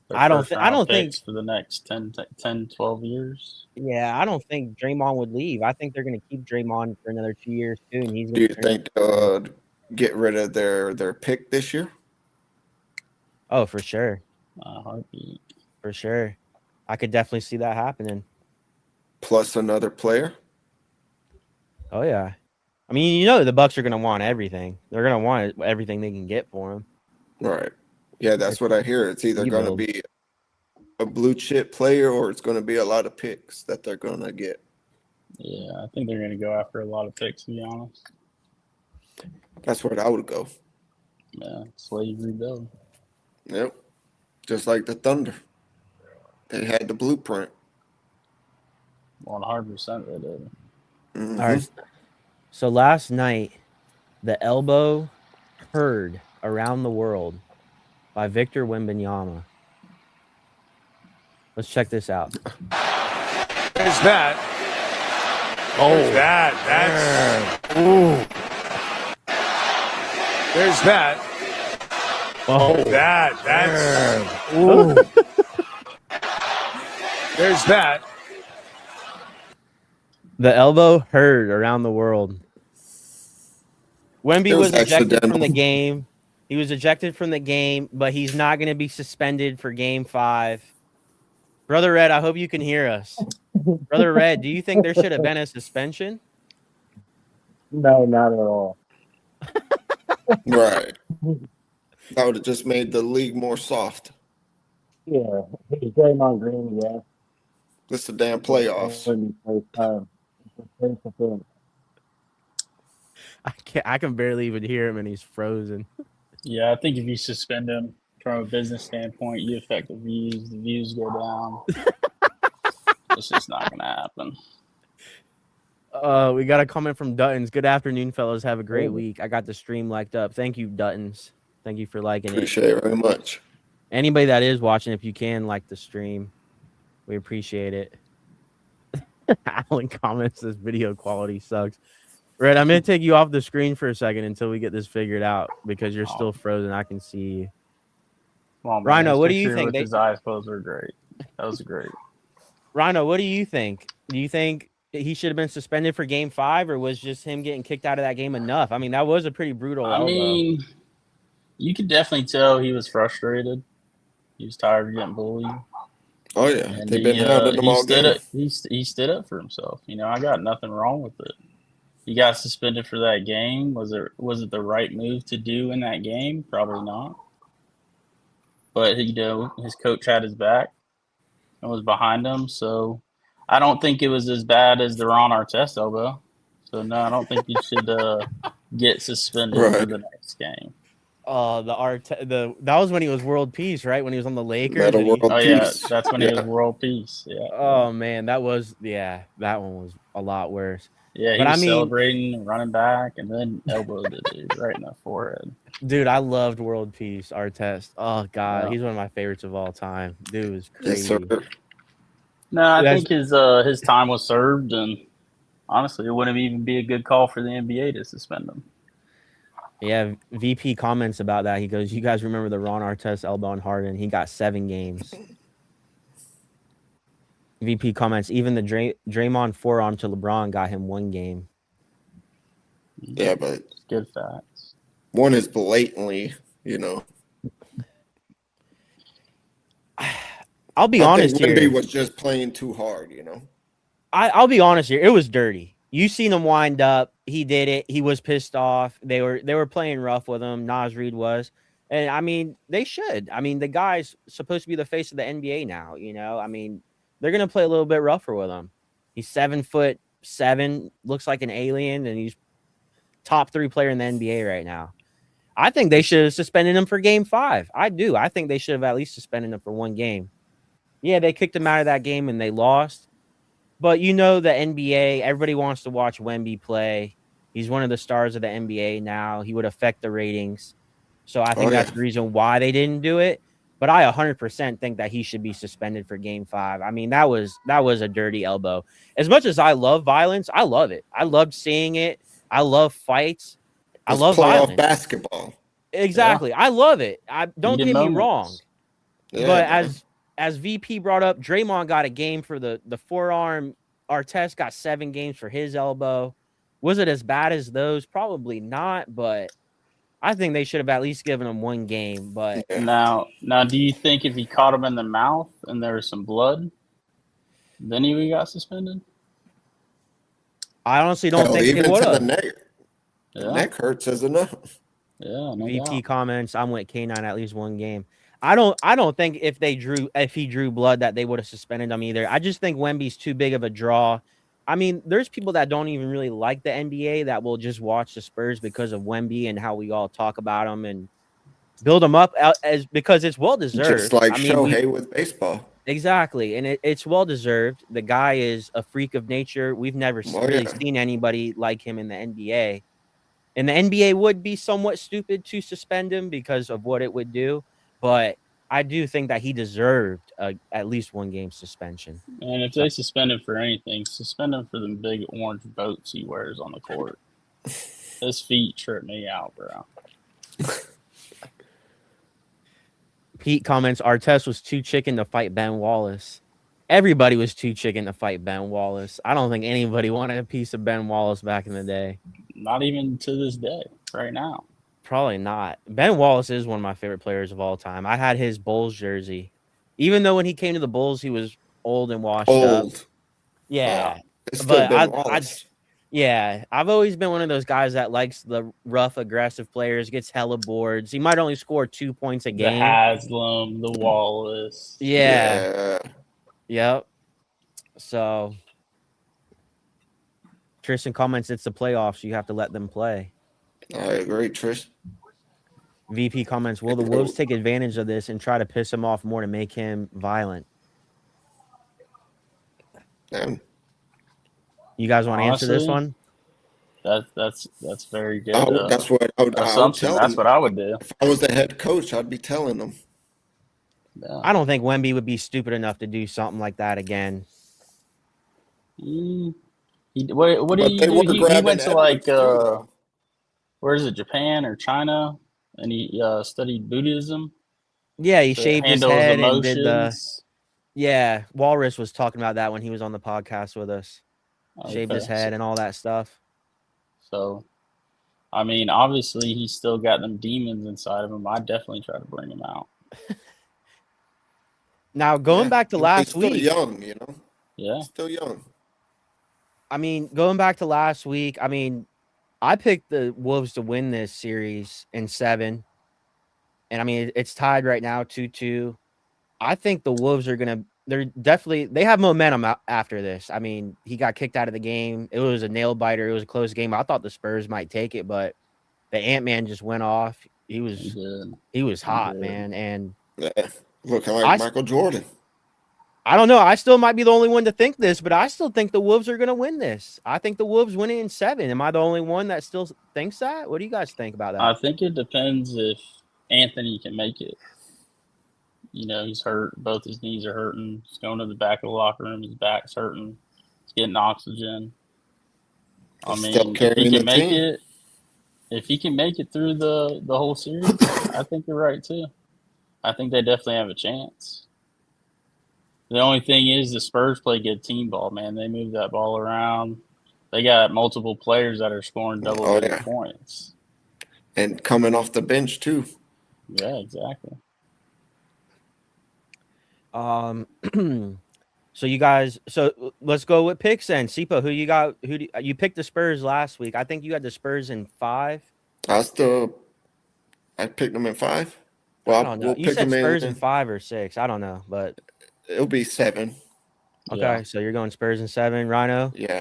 Their I don't first think round picks for the next 10, 12 years. yeah, I don't think Draymond would leave. I think they're going to keep Draymond for another 2 years too, and he's Do going you to think get rid of their pick this year? Oh, for sure. Heartbeat. For sure. I could definitely see that happening. Plus another player? Oh yeah. I mean, you know the Bucks are going to want everything. They're going to want everything they can get for him. Right. Yeah, that's what I hear. It's either going to Rebuild. be a blue chip player or it's going to be a lot of picks that they're going to get. Yeah, I think they're going to go after a lot of picks, to be honest. That's where I would go. Yeah, slave rebuild. Yep. Just like the Thunder. They had the blueprint. 100% they did. Mhm. All right. So last night, the elbow heard around the world by Victor Wembanyama. Let's check this out. There's that. There's that. That's. Ooh. There's that. Oh, That's. Ooh. There's that. the elbow heard around the world. Wemby It was was ejected from accidental. the game. He was ejected from the game, but he's not going to be suspended for Game 5. Brother Red, I hope you can hear us. Brother Red, do you think there should have been a suspension? No, not at all. Right. That would have just made the league more soft. Yeah, it's Draymond Green, yeah. This the damn playoffs. I can barely even hear him, and he's frozen. Yeah, I think if you suspend him from a business standpoint, you affect the views. The views go down. It's just not going to happen. We got a comment from Duttons. Good afternoon, fellas. Have a great week. I got the stream liked up. Thank you, Duttons. Thank you for liking it. Appreciate it very much. Anybody that is watching, if you can, like the stream. We appreciate it. Alan comments, this video quality sucks. Red, I'm going to take you off the screen for a second until we get this figured out because you're still frozen. I can see you. Well, Rhino, what do you think? His eyes closed were great. That was great. Rhino, what do you think? Do you think he should have been suspended for Game 5, or was just him getting kicked out of that game enough? I mean, that was a pretty brutal elbow. I mean, you could definitely tell he was frustrated. He was tired of getting bullied. Oh, yeah. And They've been hounding him all game. He stood up for himself. You know, I got nothing wrong with it. He got suspended for that game. Was it the right move to do in that game? Probably not. But, you know, his coach had his back and was behind him. So I don't think it was as bad as the Ron Artest elbow. So, no, I don't think he should get suspended for the next game. That was when he was world peace, right? When he was on the Lakers. Yeah, that's when he was world peace. Yeah. Oh man, that one was a lot worse. Yeah, he was celebrating and running back, and then elbowed the dude right in the forehead. Dude, I loved world peace, Artest. Oh god, he's one of my favorites of all time. Dude was crazy. Yes, sir. No, I think his time was served, and honestly, it wouldn't even be a good call for the NBA to suspend him. Yeah, VP comments about that. He goes, "You guys remember the Ron Artest elbow on Harden? He got 7 games." VP comments, even the Draymond forearm to LeBron got him 1 game. Yeah, but good facts. One is blatantly, you know. I'll be honest here. Wemby was just playing too hard, you know. I'll be honest here. It was dirty. You seen him wind up. He did it. He was pissed off. They were playing rough with him. Nas Reed was. And, I mean, they should. I mean, the guy's supposed to be the face of the NBA now, you know. I mean, they're going to play a little bit rougher with him. He's 7'7", looks like an alien, and he's top 3 player in the NBA right now. I think they should have suspended him for Game 5. I do. I think they should have at least suspended him for 1 game. Yeah, they kicked him out of that game and they lost. But you know the NBA, everybody wants to watch Wemby play. He's one of the stars of the NBA now. He would affect the ratings. So I think that's the reason why they didn't do it. But I 100% think that he should be suspended for Game 5. I mean, that was a dirty elbow. As much as I love violence, I love it. I loved seeing it. I love fights. I love violence. Basketball. Exactly. Yeah. I love it. Don't get me wrong. Yeah, but as VP brought up, Draymond got a game for the forearm. Artest got 7 games for his elbow. Was it as bad as those? Probably not, but I think they should have at least given him 1 game. But now, do you think if he caught him in the mouth and there was some blood, then he would have got suspended? I honestly don't think even it would have. The neck hurts as enough. Yeah, no VP doubt. comments, I'm with K9 at least 1 game. I don't think if he drew blood that they would have suspended him either. I just think Wemby's too big of a draw. I mean, there's people that don't even really like the NBA that will just watch the Spurs because of Wemby and how we all talk about him and build him up because it's well deserved. Just like Shohei with baseball. Exactly, and it's well deserved. The guy is a freak of nature. We've never really seen anybody like him in the NBA. And the NBA would be somewhat stupid to suspend him because of what it would do. But I do think that he deserved at least 1 game suspension. And if they suspend him for anything, suspend him for the big orange boats he wears on the court. His feet trip me out, bro. Pete comments, Artest was too chicken to fight Ben Wallace. Everybody was too chicken to fight Ben Wallace. I don't think anybody wanted a piece of Ben Wallace back in the day. Not even to this day, right now. Probably not. Ben Wallace is one of my favorite players of all time. I had his Bulls jersey. Even though when he came to the Bulls, he was old and washed up. Old. Yeah. It's still But Ben I Wallace. yeah, I've always been one of those guys that likes the rough, aggressive players, gets hella boards. He might only score 2 points a The game. Haslam, the Wallace. Yeah. Yep. So Tristan comments it's the playoffs. You have to let them play. I agree, Trish. VP comments, will the Wolves take advantage of this and try to piss him off more to make him violent? Damn. You guys want to answer this Honestly, one? That's very good. That's what I would assumption. tell That's him. what I would do. If I was the head coach, I'd be telling them. Yeah. I don't think Wemby would be stupid enough to do something like that again. What did he do? He went to like too, where is it, Japan or China, and he studied Buddhism. Yeah, he to shaved his handle head and emotions. did the. Yeah, Walrus was talking about that when he was on the podcast with us. Shaved his head and all that stuff. So, I mean, obviously he's still got them demons inside of him. I'd definitely try to bring him out. Now, going back to last week. He's still young, you know? Yeah. Still young. I mean, going back to last week, I mean, I picked the Wolves to win this series in 7. And, I mean, it's tied right now 2-2. I think the Wolves are going to – they have momentum after this. I mean, he got kicked out of the game. It was a nail-biter. It was a close game. I thought the Spurs might take it, but the Ant-Man just went off. He was hot, man. And looking like Michael Jordan. I don't know. I still might be the only one to think this, but I still think the Wolves are going to win this. I think the Wolves win it in 7. Am I the only one that still thinks that? What do you guys think about that? I think it depends if Anthony can make it. You know, he's hurt. Both his knees are hurting. He's going to the back of the locker room. His back's hurting. He's getting oxygen. I mean, if he can make it through the whole series, I think you're right too. I think they definitely have a chance. The only thing is the Spurs play good team ball, man. They move that ball around. They got multiple players that are scoring double-digit points. And coming off the bench too. Yeah, exactly. So you guys, let's go with picks then. Sipo, who you got? You picked the Spurs last week? I think you had the Spurs in 5. I picked them in 5. Well, I don't know. You said Spurs in 5 or 6. I don't know, but it'll be 7. Okay, yeah. So you're going Spurs in 7, Rhino? Yeah.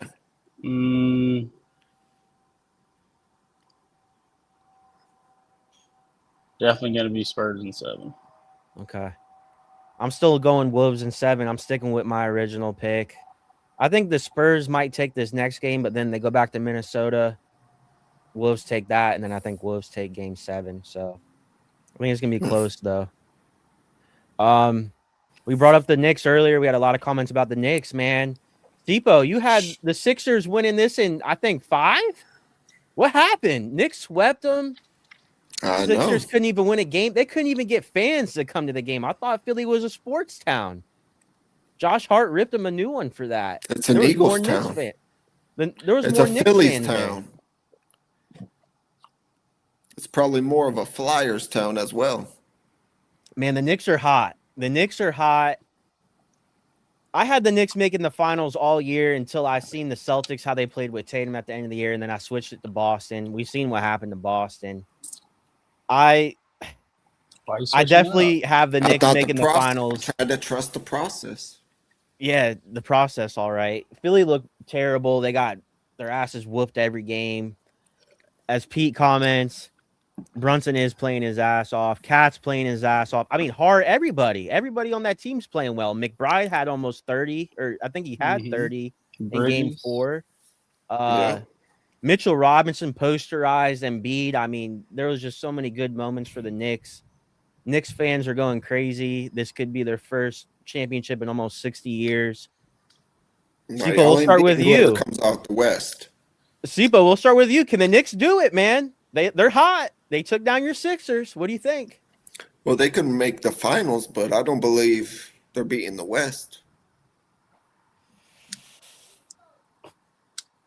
Definitely going to be Spurs in 7. Okay. I'm still going Wolves in 7. I'm sticking with my original pick. I think the Spurs might take this next game, but then they go back to Minnesota. Wolves take that, and then I think Wolves take game 7. So I think it's going to be close, though. We brought up the Knicks earlier. We had a lot of comments about the Knicks, man. Sipo, you had the Sixers winning this in, I think, 5? What happened? Knicks swept them. Sixers couldn't even win a game. They couldn't even get fans to come to the game. I thought Philly was a sports town. Josh Hart ripped him a new one for that. It's an Eagles town. There was it's more a Knicks Phillies fans town. There. It's probably more of a Flyers town as well. Man, the Knicks are hot. The Knicks are hot. I had the Knicks making the finals all year until I seen the Celtics, how they played with Tatum at the end of the year, and then I switched it to Boston. We've seen what happened to Boston. I definitely have the Knicks making the finals. I tried to trust the process. Yeah, the process, all right. Philly looked terrible. They got their asses whooped every game. As Pete comments, Brunson is playing his ass off. Cat's playing his ass off. I mean, everybody on that team's playing well. McBride had almost 30, or I think he had 30 in game 4. Mitchell Robinson posterized Embiid. I mean, there was just so many good moments for the Knicks. Knicks fans are going crazy. This could be their first championship in almost 60 years. Sipo, we'll start with you. Comes out the West. Sipo, we'll start with you. Can the Knicks do it, man? They're hot. They took down your Sixers. What do you think? Well, they couldn't make the finals, but I don't believe they're beating the West.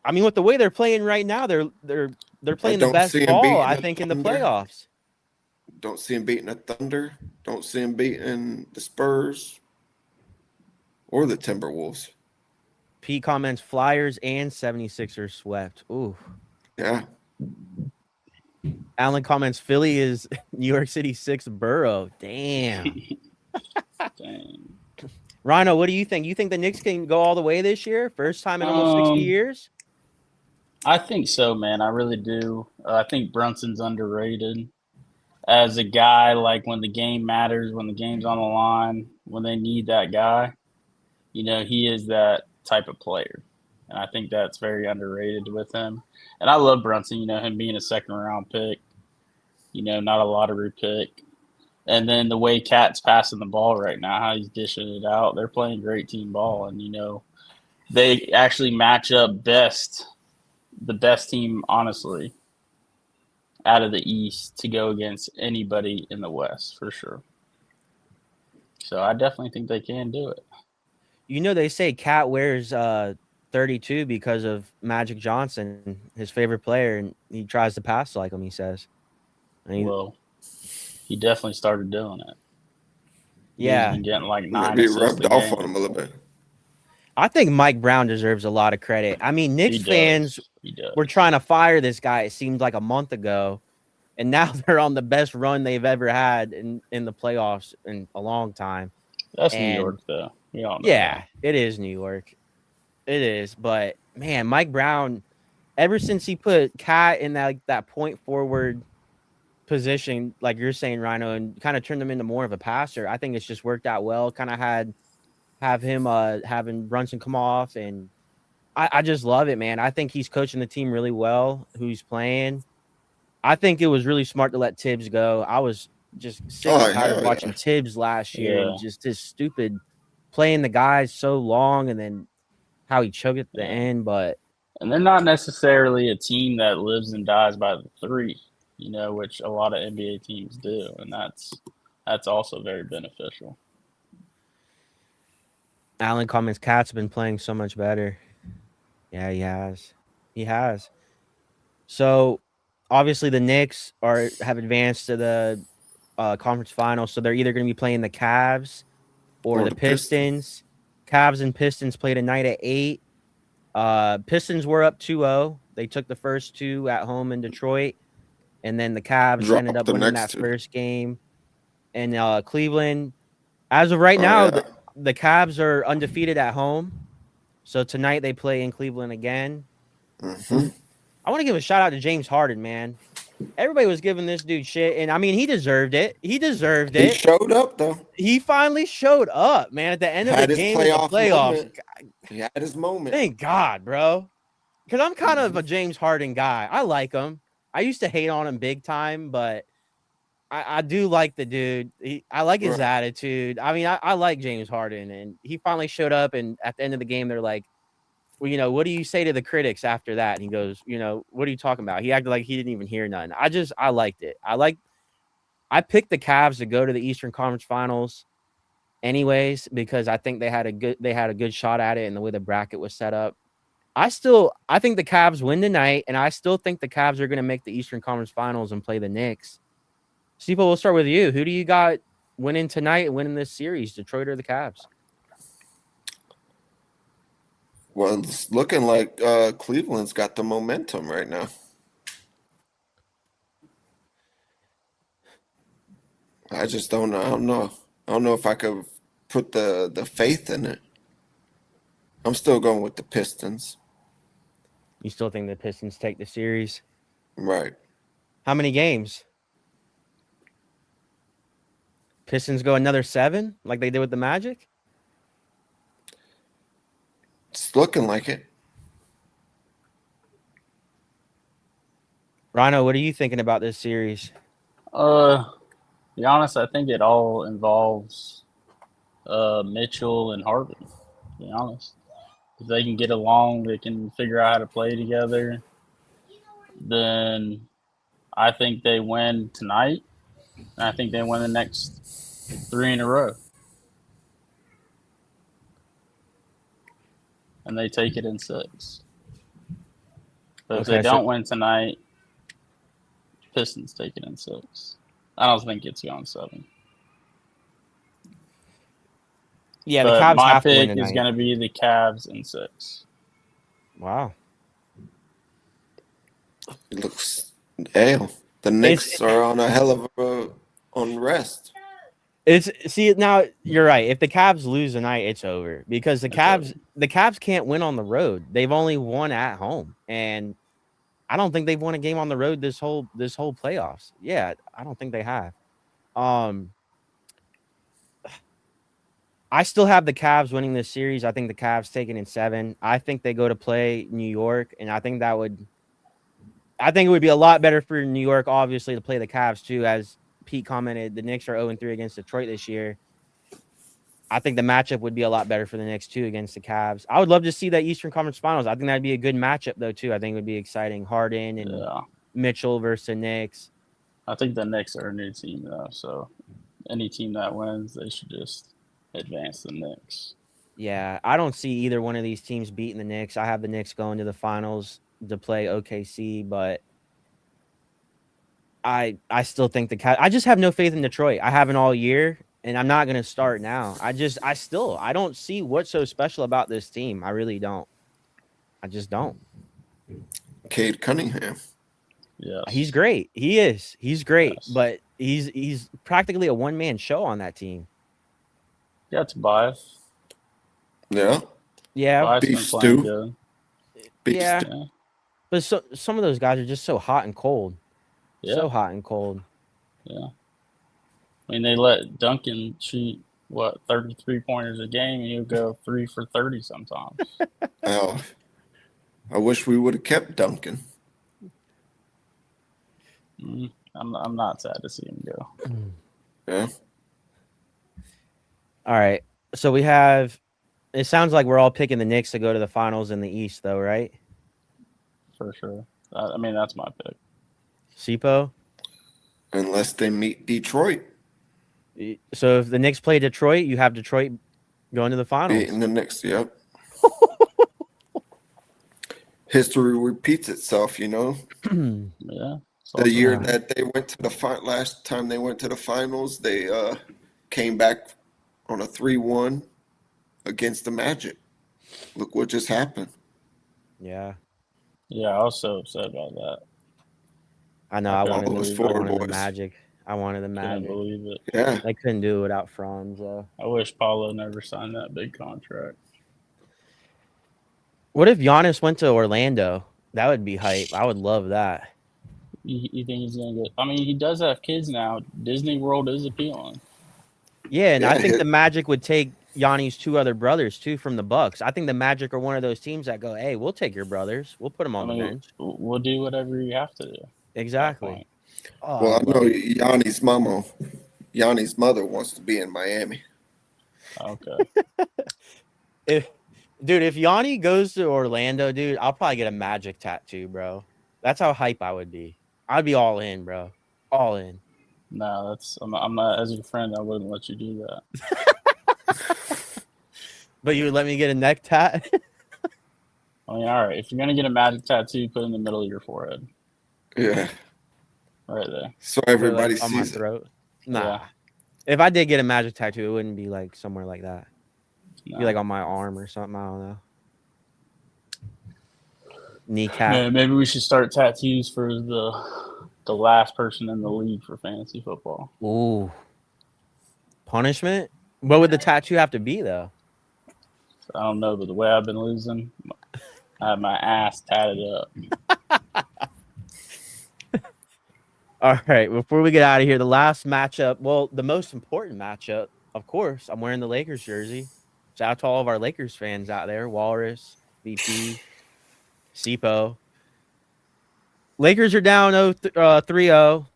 I mean, with the way they're playing right now, they're they're I playing the don't best see him ball, beating I the think, in the Thunder. playoffs. Don't see him beating the Thunder. Don't see him beating the Spurs or the Timberwolves. Pete comments Flyers and 76ers swept. Ooh. Yeah. Alan comments Philly is New York City 6th borough. Damn. Dang. Rhino, what do you think? You think the Knicks can go all the way this year? First time in almost 60 years? I think so, man. I really do. I think Brunson's underrated as a guy. Like when the game matters, when the game's on the line, when they need that guy, he is that type of player. And I think that's very underrated with him. And I love Brunson, him being a second round pick, not a lottery pick. And then the way Cat's passing the ball right now, how he's dishing it out, they're playing great team ball. And, they actually match up the best team, honestly, out of the East to go against anybody in the West for sure. So I definitely think they can do it. They say Cat wears 32 because of Magic Johnson, his favorite player, and he tries to pass like him, he says. Well, he definitely started doing it. Yeah. He's been getting like 9 Maybe assists rubbed a off game. on him a little bit. I think Mike Brown deserves a lot of credit. I mean, Knicks fans were trying to fire this guy, it seemed like a month ago, and now they're on the best run they've ever had in the playoffs in a long time. That's New York, though. We all know Yeah, that. it is New York. It is. But, man, Mike Brown, ever since he put Cat in that point forward position, like you're saying, Rhino, and kind of turned him into more of a passer, I think it's just worked out well. Kind of have him having Brunson come off, and I just love it, man. I think he's coaching the team really well, who he's playing. I think it was really smart to let Tibbs go. I was just sick and tired of watching Tibbs last year and just his stupid playing the guys so long and then how he choked at the end. And they're not necessarily a team that lives and dies by the three, which a lot of NBA teams do, and that's also very beneficial. Alan comments, Cat's been playing so much better. Yeah, he has. He has. So, obviously, the Knicks have advanced to the conference final, so they're either going to be playing the Cavs or the Pistons. Cavs and Pistons play tonight at 8. Pistons were up 2-0. They took the first 2 at home in Detroit, and then the Cavs ended up winning that first game. And Cleveland, as of right now, the Cavs are undefeated at home. So tonight they play in Cleveland again. Mm-hmm. I want to give a shout out to James Harden, man. Everybody was giving this dude shit, and I mean, he deserved it. He showed up, though. He finally showed up, man. At the end of the game, in the playoffs, he had his moment. Thank God, bro. Because I'm kind of a James Harden guy. I like him. I used to hate on him big time, but I do like the dude. I like his attitude. I mean, I like James Harden, and he finally showed up. And at the end of the game, they're like, well, what do you say to the critics after that? And he goes, what are you talking about? He acted like he didn't even hear nothing. I liked it. I picked the Cavs to go to the Eastern Conference Finals anyways, because I think they had a good shot at it and the way the bracket was set up. I think the Cavs win tonight, and I still think the Cavs are going to make the Eastern Conference Finals and play the Knicks. Steeple, we'll start with you. Who do you got winning tonight and winning this series, Detroit or the Cavs? Well, it's looking like Cleveland's got the momentum right now. I just don't know. I don't know if I could put the faith in it. I'm still going with the Pistons. You still think the Pistons take the series? Right. How many games? Pistons go another 7 like they did with the Magic? It's looking like it. Rhino, what are you thinking about this series? To be honest, I think it all involves Mitchell and Harden, to be honest. If they can get along, they can figure out how to play together, then I think they win tonight. And I think they win the next 3 in a row. And they take it in 6. But if they don't win tonight, Pistons taking in 6. I don't think it's going 7. Yeah, the But Cavs my have to win pick is tonight. going to be the Cavs in 6. Wow. It looks hell. The Knicks are on a hell of a unrest. See now you're right. If the Cavs lose tonight, it's over because the Cavs can't win on the road. They've only won at home, and I don't think they've won a game on the road this whole playoffs. Yeah, I don't think they have. I still have the Cavs winning this series. I think the Cavs taking in 7. I think they go to play New York, and I think it would be a lot better for New York, obviously, to play the Cavs too. As Pete commented, the Knicks are 0-3 against Detroit this year. I think the matchup would be a lot better for the Knicks too against the Cavs. I would love to see that Eastern Conference Finals. I think that'd be a good matchup though too. I think it would be exciting. Harden and Mitchell versus the Knicks. I think the Knicks are a new team though, so any team that wins, they should just advance the Knicks. Yeah, I don't see either one of these teams beating the Knicks. I have the Knicks going to the finals to play OKC, but I still think the Cavs. I just have no faith in Detroit. I haven't all year. And I'm not going to start now. I don't see what's so special about this team. I really don't. I just don't. Cade Cunningham. Yeah. He's great. He is. He's great. Yes. But he's practically a one-man show on that team. Yeah, Tobias. Yeah. Yeah. Tobias been Beef playing stew. good. Yeah. Yeah. But some of those guys are just so hot and cold. Yeah. So hot and cold. Yeah. I mean, they let Duncan shoot, 33 pointers a game, and he'll go 3 for 30 sometimes. Oh, I wish we would have kept Duncan. I'm not sad to see him go. Yeah. All right. So we have – it sounds like we're all picking the Knicks to go to the finals in the East, though, right? For sure. I mean, that's my pick. Sipo? Unless they meet Detroit. So if the Knicks play Detroit, you have Detroit going to the finals. In the Knicks, yep. History repeats itself, you know. Yeah. The year that they went to the last time they went to the finals, they came back on a 3-1 against the Magic. Look what just happened. Yeah. Yeah, I was so upset about that. I know. I wanted the boys. Magic. I wanted the Couldn't Magic. believe it. Yeah. They couldn't do it without Franz. I wish Paulo never signed that big contract. What if Giannis went to Orlando? That would be hype. I would love that. You think he's going to get – I mean, he does have kids now. Disney World is appealing. Yeah, and Yeah, I think the Magic would take Giannis' 2 other brothers, too, from the Bucks. I think the Magic are one of those teams that go, hey, we'll take your brothers. We'll put them on the bench. We'll do whatever you have to do. Exactly. Oh, Well, I know Yanni's mother wants to be in Miami. Okay. If Yanni goes to Orlando, dude, I'll probably get a Magic tattoo, bro. That's how hype I would be. I'd be all in, bro. All in. No, I'm not, as your friend, I wouldn't let you do that. But you would let me get a neck tat? I mean, all right, if you're going to get a Magic tattoo, put it in the middle of your forehead. Yeah. Right there. So everybody on my sees it. throat. Nah. Yeah. If I did get a Magic tattoo, it wouldn't be like somewhere like that. No. Be like on my arm or something. I don't know. Kneecap. Yeah, maybe we should start tattoos for the last person in the league for fantasy football. Ooh. Punishment? What would the tattoo have to be, though? I don't know, but the way I've been losing, I have my ass tatted up. All right. Before we get out of here, the last matchup. Well, the most important matchup, of course. I'm wearing the Lakers jersey. Shout out to all of our Lakers fans out there. Walrus, VP, Sipo. Lakers are down 3-0.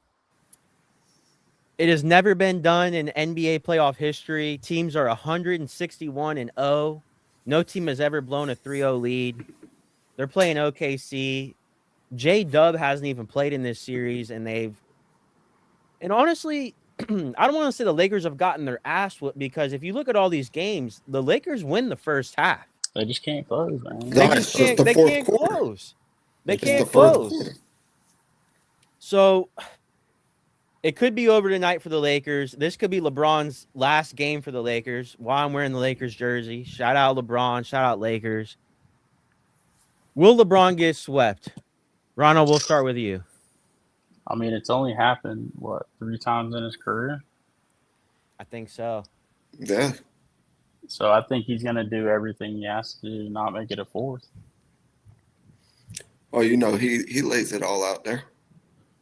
It has never been done in NBA playoff history. Teams are 161-0. No team has ever blown a 3-0 lead. They're playing OKC. J-Dub hasn't even played in this series, and honestly, I don't want to say the Lakers have gotten their ass whipped because if you look at all these games, the Lakers win the first half. They just can't close, man. They can't close. They It's can't the fourth close. quarter. So it could be over tonight for the Lakers. This could be LeBron's last game for the Lakers while I'm wearing the Lakers jersey. Shout out LeBron. Shout out Lakers. Will LeBron get swept? Ronald, we'll start with you. I mean, it's only happened, 3 times in his career? I think so. Yeah. So I think he's going to do everything he has to do to not make it a fourth. Oh, you know, he lays it all out there.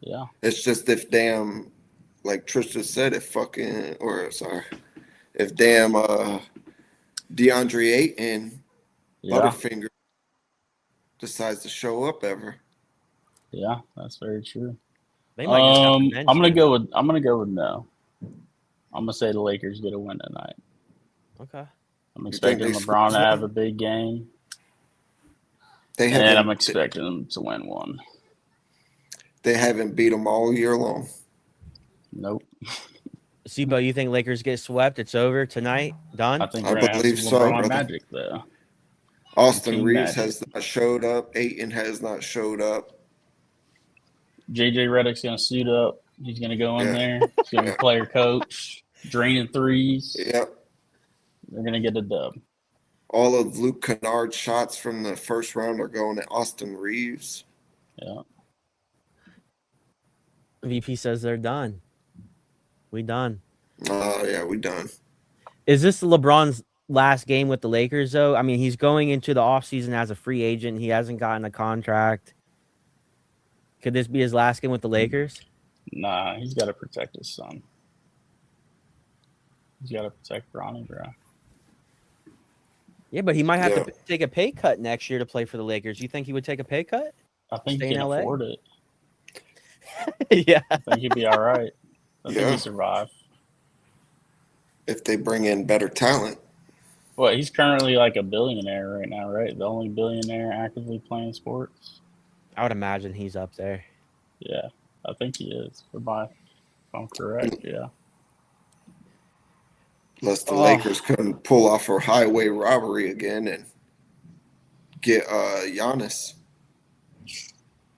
Yeah. It's just if damn, like Tristan said, if damn DeAndre Ayton Yeah. Butterfinger decides to show up ever. Yeah, that's very true. They might just have to bench I'm gonna him. go with no. I'm gonna say the Lakers get a win tonight. Okay. I'm think expecting they LeBron to squeeze have one? a big game, They and I'm haven't expecting them to win one. they haven't beat them all year long. Nope. Sibo, you think Lakers get swept? It's over tonight? Done? I think I we're gonna have believe some so, LeBron brother. magic though. Austin Team Reeves magic. has not showed up. Ayton has not showed up. JJ Redick's gonna suit up. He's gonna go in Yeah. there. He's gonna be player coach, draining threes. Yep. They're gonna get a dub. All of Luke Kennard's shots from the first round are going to Austin Reeves. Yeah. VP says they're done. We done. Yeah, we done. Is this LeBron's last game with the Lakers, though? I mean, he's going into the offseason as a free agent. He hasn't gotten a contract. Could this be his last game with the Lakers? Nah, he's got to protect his son. He's got to protect Ronnie, bro. Yeah, but he might have Yeah. to take a pay cut next year to play for the Lakers. You think he would take a pay cut? I think Stay he in can LA? afford it. Yeah. I think he'd be all right. I think Yeah. he survived. If they bring in better talent. Well, he's currently like a billionaire right now, right? The only billionaire actively playing sports. I would imagine he's up there. Yeah, I think he is. If I'm correct, yeah. Unless the Oh. Lakers couldn't pull off a highway robbery again and get Giannis.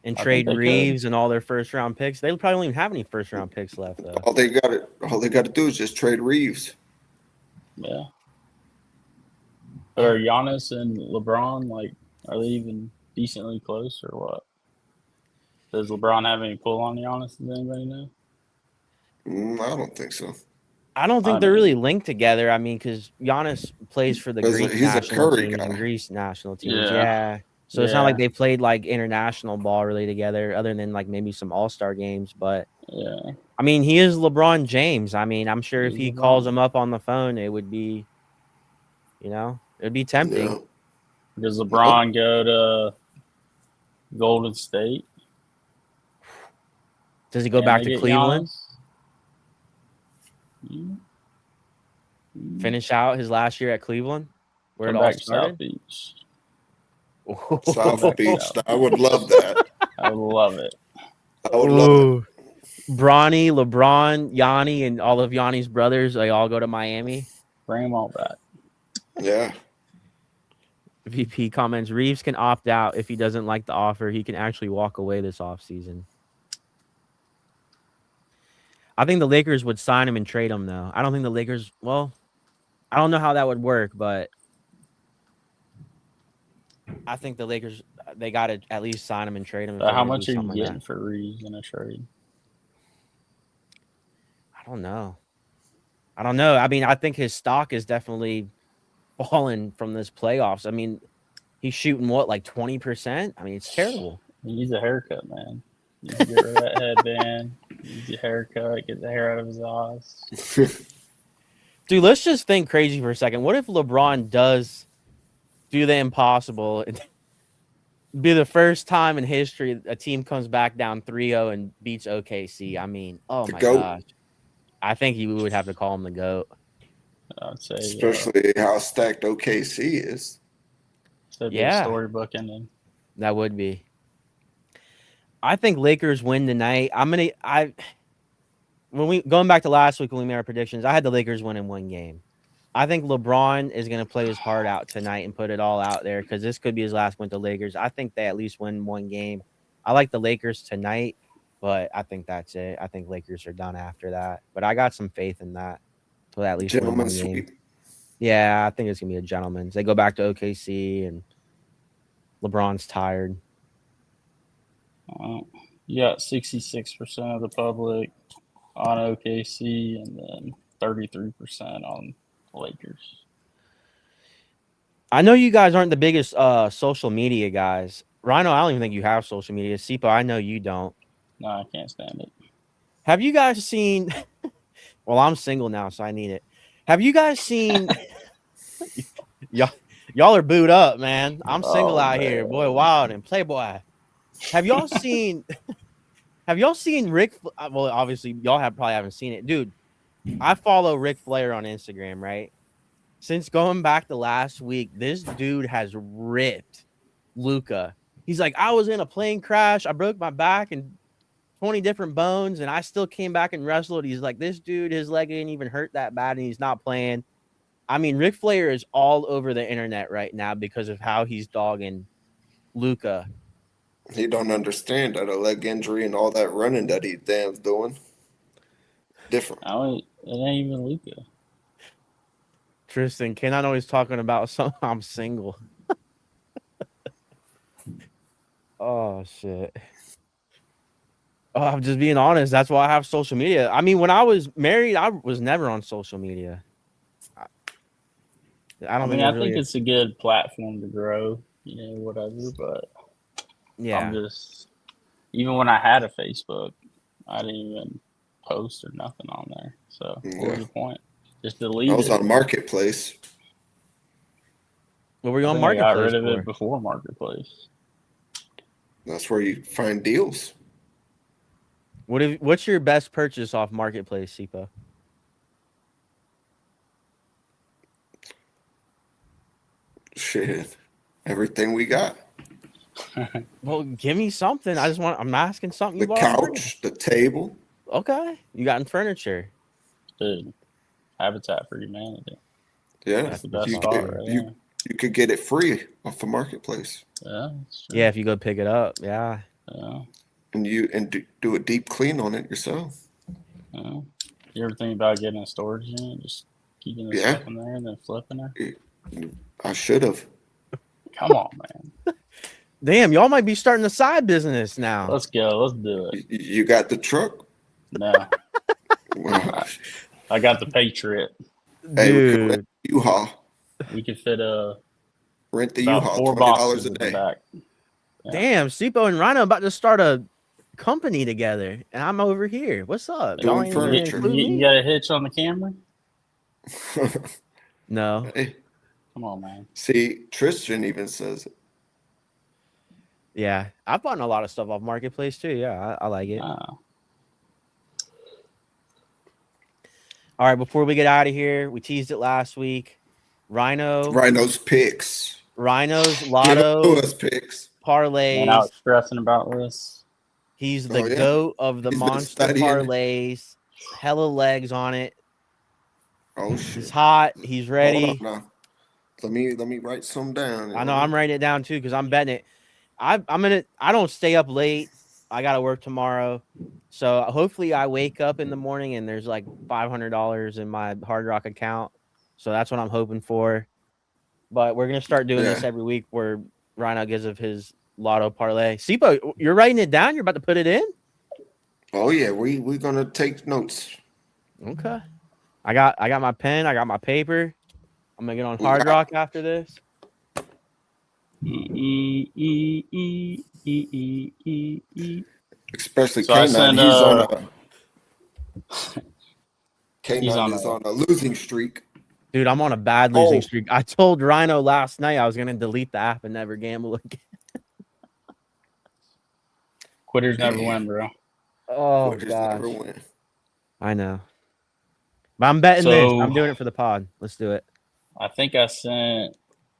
And I trade think they Reeves and all their first round picks. They probably don't even have any first round picks left, though. All they got to do is just trade Reeves. Yeah. Are Giannis and LeBron, like, are they even decently close or what? Does LeBron have any pull on Giannis? Does anybody know? I don't think so. I don't think I they're mean- really linked together. I mean, because Giannis plays for the He's a- Greek he's a national Curry teams guy. and Greece national teams. Yeah. Yeah. So it's not Yeah. like they played like international ball really together, other than like maybe some all-star games. But Yeah. I mean, he is LeBron James. I mean, I'm sure if He's he calls LeBron. him up on the phone, it would be, it'd be tempting. Yeah. Does LeBron go to Golden State? Does he go Can back they to get Cleveland, Giannis? finish out his last year at Cleveland, where Come it all back to South started? Beach. South Beach. I would love that. I would love it. I would love it. Ooh. Bronny, LeBron, Yanni, and all of Yanni's brothers, they all go to Miami. Bring them all back. Yeah. VP comments, Reeves can opt out if he doesn't like the offer. He can actually walk away this offseason. I think the Lakers would sign him and trade him, though. I don't think the Lakers, I don't know how that would work, but I think the Lakers, they got to at least sign him and trade him. if But they're how gonna much do are you something like getting that. for Reeves in a trade? I don't know. I mean, I think his stock is definitely fallen from this playoffs. I mean, he's shooting like 20%? I mean, it's terrible. He needs a haircut, man. He needs to get rid of that headband. He needs a haircut, get the hair out of his eyes. Dude, let's just think crazy for a second. What if LeBron does do the impossible and be the first time in history a team comes back down 3-0 and beats OKC? I mean, oh The my GOAT. gosh. I think you would have to call him the GOAT. I'd say, Especially how stacked OKC is. Yeah. Storybook ending. That would be. I think Lakers win tonight. Going back to last week when we made our predictions, I had the Lakers win in one game. I think LeBron is going to play his heart out tonight and put it all out there because this could be his last win to Lakers. I think they at least win one game. I like the Lakers tonight. but I think that's it. I think Lakers are done after that. But I got some faith in that. To at least win one Gentleman's game. sweep. Yeah, I think it's gonna be a gentleman's. They go back to OKC and LeBron's tired. You got 66% of the public on OKC and then 33% on the Lakers. I know you guys aren't the biggest social media guys. Rhino, I don't even think you have social media. Sipo, I know you don't. No, I can't stand it. Have you guys seen well, I'm single now, so I need it. Have you guys seen y'all are booed up, man. I'm single out here. Boy Wild and Playboy. Have y'all seen Rick? Well, obviously, y'all probably haven't seen it. Dude, I follow Ric Flair on Instagram, right? Since going back to last week, this dude has ripped Luca. He's like, I was in a plane crash. I broke my back and 20 different bones, and I still came back and wrestled. He's like, this dude, his leg didn't even hurt that bad, and he's not playing. I mean, Ric Flair is all over the internet right now because of how he's dogging Luca. He don't understand that a leg injury and all that running that he damn's doing. Different. It ain't even Luka. Tristan, Ken, I know he's talking about something. I'm single. Oh, shit. Oh, I'm just being honest. That's why I have social media. I mean, when I was married, I was never on social media. I think it's a good platform to grow, whatever. But yeah. I'm just, even when I had a Facebook, I didn't even post or nothing on there. So what was the point? Just delete it. I was on Marketplace. What were you on I Marketplace got rid of for? it before Marketplace. That's where you find deals. What's your best purchase off Marketplace, Sipo? Shit. Everything we got. Well, give me something. I'm asking something The you bought. couch, the table. Okay. You got in furniture. Dude, Habitat for Humanity. Yeah. That's the best you, spot could, right you, there. you could get it free off the Marketplace. Yeah, that's true. Yeah, if you go pick it up. Yeah. Yeah. And do a deep clean on it yourself. Yeah. You ever think about getting a storage unit, just keeping the stuff in there and then flipping it? I should have. Come on, man. Damn, y'all might be starting a side business now. Let's go. Let's do it. You got the truck? No. Well, I got the Patriot. hey, we could Dude. rent the U-Haul. We could fit Rent the about U-Haul, 4 $20 boxes a in the day. back. Yeah. Damn, Sipo and Rhino about to start a company together, and I'm over here. What's up? Doing Y'all ain't even furniture. include You me? got a hitch on the Camry? No. Hey, Come on, man. see, Tristan even says it. Yeah, I've bought a lot of stuff off Marketplace too. Yeah, I like it. Oh. All right, before we get out of here, we teased it last week. Rhino's picks. Rhino's Give lotto us picks. parlays. And I was stressing about this. He's the Oh, yeah. goat of the He's been monster studying. parlays. Hella legs on it. Oh He's shit. hot. He's ready. Hold on now. Let me write some down. I know I'm writing it down too because I'm betting it. I don't stay up late. I gotta work tomorrow. So hopefully I wake up in the morning and there's like $500 in my Hard Rock account. So that's what I'm hoping for. But we're gonna start doing this every week where Rhino gives of his lotto parlay. Sipo, you're writing it down? You're about to put it in? Oh yeah, we're gonna take notes. Okay. I got my pen, I got my paper. I'm gonna get on Hard Rock after this. Especially So I K9. sent, K9 is on a losing streak. Dude, I'm on a bad losing streak. I told Rhino last night I was gonna delete the app and never gamble again. Quitters never win, bro. Oh Quitters gosh. never win. I know. But I'm betting this. I'm doing it for the pod. Let's do it. I think I sent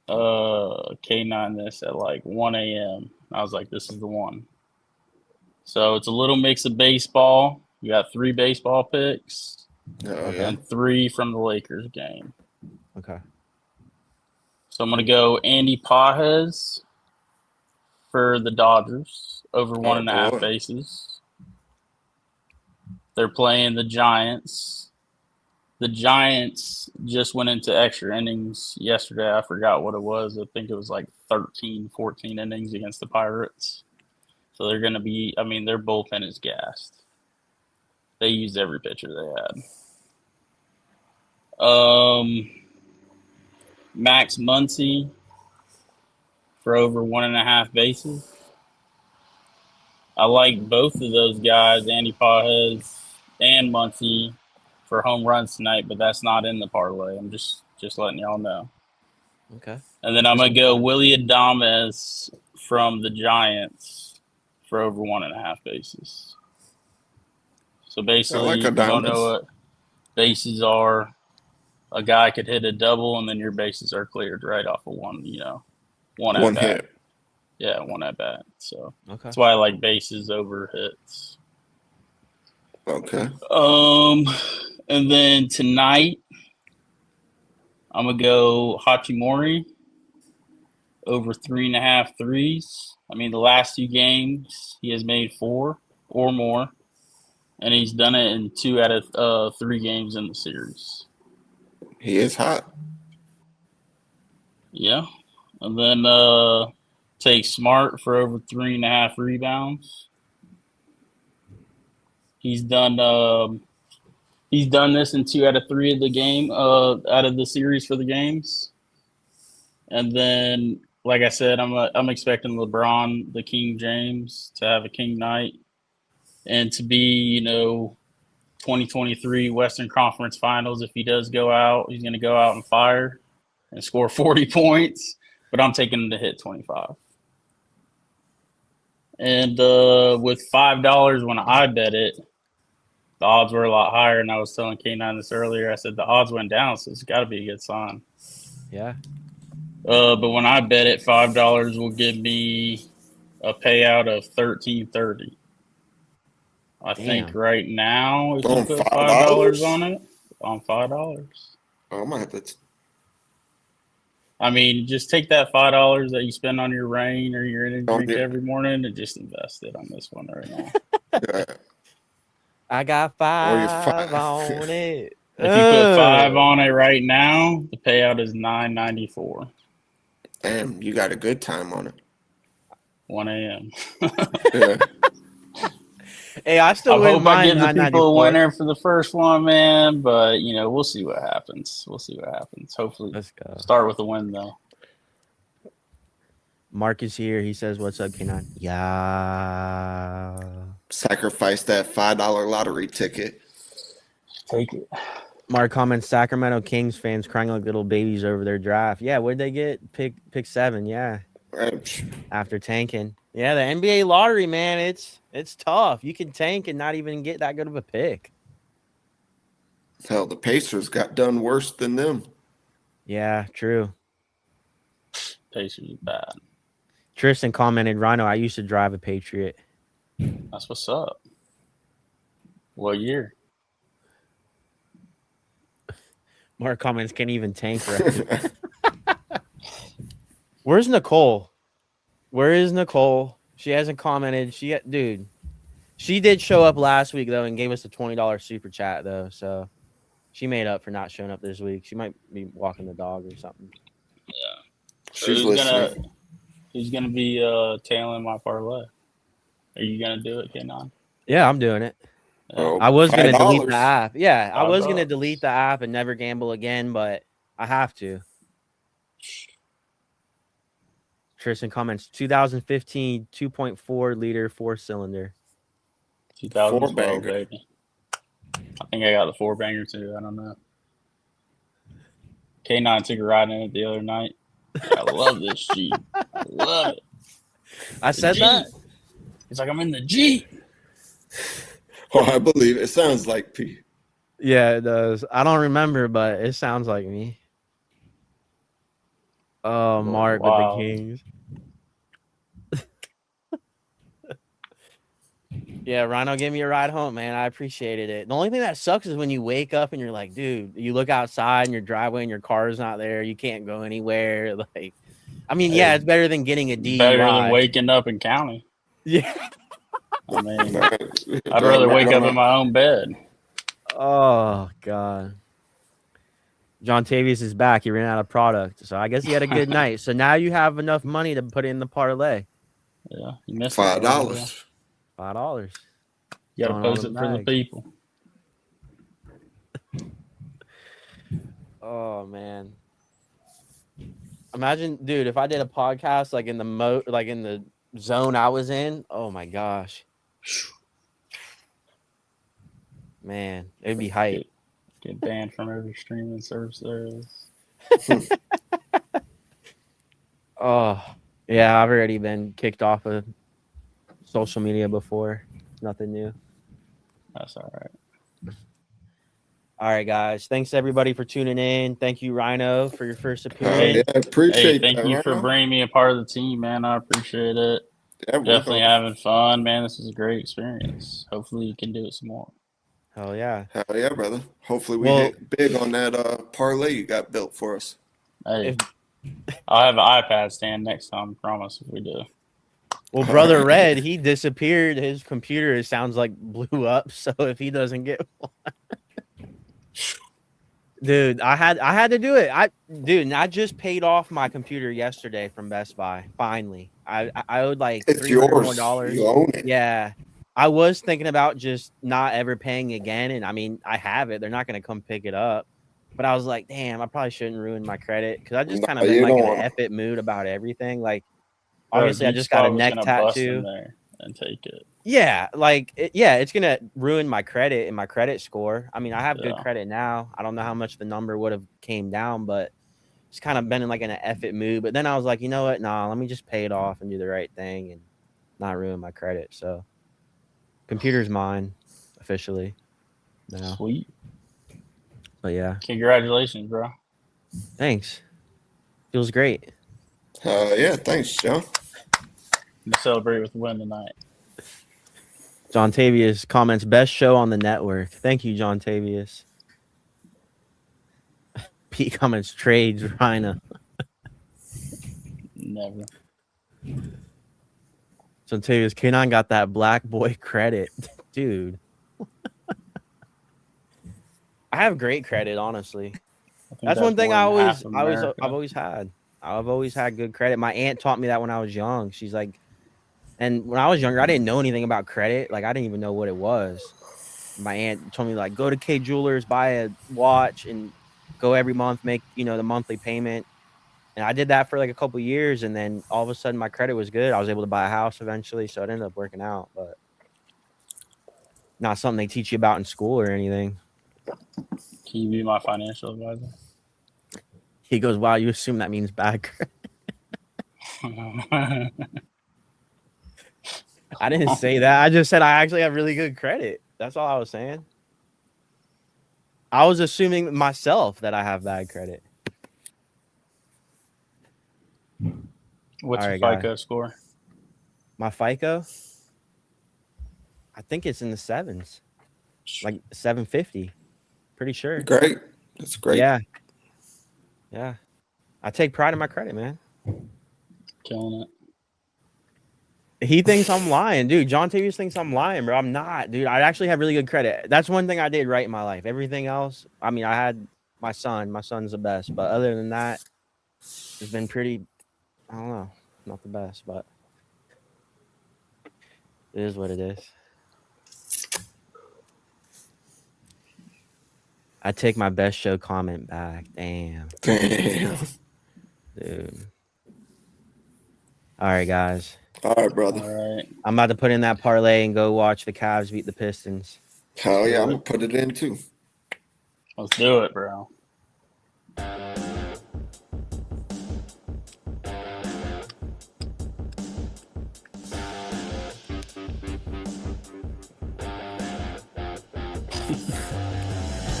K9 this at like 1 a.m. I was like, this is the one. So it's a little mix of baseball. You got 3 baseball picks and 3 from the Lakers game. Okay. So I'm going to go Andy Pajes for the Dodgers over 1.5 bases. They're playing the Giants. The Giants just went into extra innings yesterday. I forgot what it was. I think it was like 13, 14 innings against the Pirates. So they're going to be – I mean, their bullpen is gassed. They used every pitcher they had. Max Muncy for over 1.5 bases. I like both of those guys, Andy Pajes and Muncy, for home runs tonight, but that's not in the parlay. I'm just letting y'all know. Okay. And then I'm going to go Willie Adames from the Giants for over 1.5 bases. So basically, if you don't know what bases are, a guy could hit a double, and then your bases are cleared right off of one One hit. Yeah, one at bat. So Okay. that's why I like bases over hits. Okay. And then tonight, I'm gonna go Hachimori over 3.5 threes. I mean, the last 2 games he has made 4 or more, and he's done it in 2 out of 3 games in the series. He is hot. Yeah, and then take Smart for over 3.5 rebounds. He's done this in 2 out of 3 of the game out of the series for the games. And then, like I said, I'm expecting LeBron, the King James, to have a king night and to be 2023 Western Conference Finals. If he does go out, he's going to go out and fire and score 40 points. But I'm taking him to hit 25. And with $5 when I bet it, the odds were a lot higher. And I was telling K9 this earlier. I said the odds went down, so it's got to be a good sign. Yeah. But when I bet it, $5 will give me a payout of $13.30. I think right now, if you put $5 on it, on $5. I might have to. I mean, just take that $5 that you spend on your rain or your energy drink every morning and just invest it on this one right now. Yeah. I got 5 on it. If you put 5 on it right now, the payout is $9.94. Damn, you got a good time on it. 1 a.m. Yeah. Hey, I still wouldn't hope I mind give the people a 994. winner for the first one, man. But we'll see what happens. Hopefully, Let's go. start with a win though. Mark is here. He says, "What's up, K9?" Yeah. Sacrifice that $5 lottery ticket. Take it. Mark comments: Sacramento Kings fans crying like little babies over their draft. Yeah, where'd they get? Pick 7. Yeah. After tanking. Yeah, the NBA lottery, man, it's tough. You can tank and not even get that good of a pick. Hell, the Pacers got done worse than them. Yeah, true. Pacers are bad. Tristan commented, Rhino, I used to drive a Patriot. That's what's up. What year? Mark comments, can't even tank right. Where's Nicole? Where is Nicole? She hasn't commented. She did show up last week though and gave us a $20 super chat though, so she made up for not showing up this week. She might be walking the dog or something. Yeah. She's listening. Who's gonna be tailing my parlay? Are you gonna do it, K9? Yeah, I'm doing it. Oh, I was gonna delete $5. the app. Yeah, I was gonna $5. delete the app and never gamble again, but I have to. Tristan comments 2015 2.4 liter 4-cylinder. 2012, baby. I think I got the 4-banger too. I don't know. K9 took a ride in it the other night. I love this Jeep. I love it. I said that. It's like I'm in the Jeep. Oh, I believe it. It sounds like P. Yeah, it does. I don't remember, but it sounds like me. Oh, Mark with the Kings. Yeah, Rhino gave me a ride home, man. I appreciated it. The only thing that sucks is when you wake up and you're like, dude, you look outside in your driveway and your car is not there. You can't go anywhere. Like, I mean, yeah, it's better than getting a DUI. Better than waking up in county. Yeah. I mean, I'd I'd rather wake up in my own bed. Oh God. John Tavius is back. He ran out of product, so I guess he had a good night. So now you have enough money to put in the parlay. Yeah, you missed $5. it. bro. $5. You got to Going on post the it for the bag. people. Oh man. Imagine, dude, if I did a podcast like in the zone I was in. Oh my gosh. Man, it'd be hype. Get banned from every streaming service there is. Oh, yeah, I've already been kicked off of social media before. Nothing new. That's all right. All right, guys. Thanks everybody for tuning in. Thank you, Rhino, for your first Yeah, appearance. I appreciate Hey, thank that. you right for now. bringing me a part of the team, man. I appreciate it. Yeah, we're Definitely gonna- having fun, man. This is a great experience. Hopefully, you can do it some more. Hell yeah. Hell yeah, brother. Hopefully we Well- hit big on that parlay you got built for us. Hey, I'll have an iPad stand next time. I promise if we do. Well, Brother Red, he disappeared. His computer, it sounds like, blew up. So if he doesn't get one. Dude, I had to do it. I just paid off my computer yesterday from Best Buy. Finally. I owed like It's $300 yours. You own it. Yeah. I was thinking about just not ever paying again. And I mean, I have it. They're not going to come pick it up. But I was like, damn, I probably shouldn't ruin my credit. Because I just kind of No, been you like in don't an wanna. F it mood about everything. Like, Bro, obviously, I Geek just got a Squad was neck gonna bust in tattoo. there and take it. Yeah, like, it's going to ruin my credit and my credit score. I mean, I have good Yeah. credit now. I don't know how much the number would have came down, but it's kind of been in like an F it mood. But then I was like, you know what? Nah, let me just pay it off and do the right thing and not ruin my credit. So, computer's mine officially now. Sweet. But yeah, Congratulations, bro. thanks. Feels great. Yeah, thanks, Joe. To celebrate with the win tonight. John Tavius comments, best show on the network. Thank you, John Tavius. Pete comments, trades, Rhino. Never. John Tavius, K9 got that black boy credit. Dude. I have great credit, honestly. I think That's one thing more than half I've America. always had. I've always had good credit. My aunt taught me that when I was young. She's like, and when I was younger, I didn't know anything about credit. Like, I didn't even know what it was. My aunt told me, like, go to K Jewelers, buy a watch, and go every month, make, the monthly payment. And I did that for like a couple years, and then all of a sudden my credit was good. I was able to buy a house eventually, so it ended up working out. But not something they teach you about in school or anything. Can you be my financial advisor? He goes, wow, you assume that means bad credit. I didn't say that. I just said I actually have really good credit. That's all I was saying. I was assuming myself that I have bad credit. What's All your right, FICO score? My FICO, I think it's in the sevens, like 750. Pretty sure. Great. That's great. Yeah. Yeah. I take pride in my credit, man. Killing it. He thinks I'm lying, dude. John Tavius thinks I'm lying, bro. I'm not, dude. I actually have really good credit. That's one thing I did right in my life. Everything else, I mean, I had my son. My son's the best. But other than that, it's been pretty, I don't know, not the best, but it is what it is. I take my best show comment back. Damn, Damn. dude. All right, guys. All right, brother. All right. I'm about to put in that parlay and go watch the Cavs beat the Pistons. Hell yeah, I'm gonna put it in too. Let's do it, bro.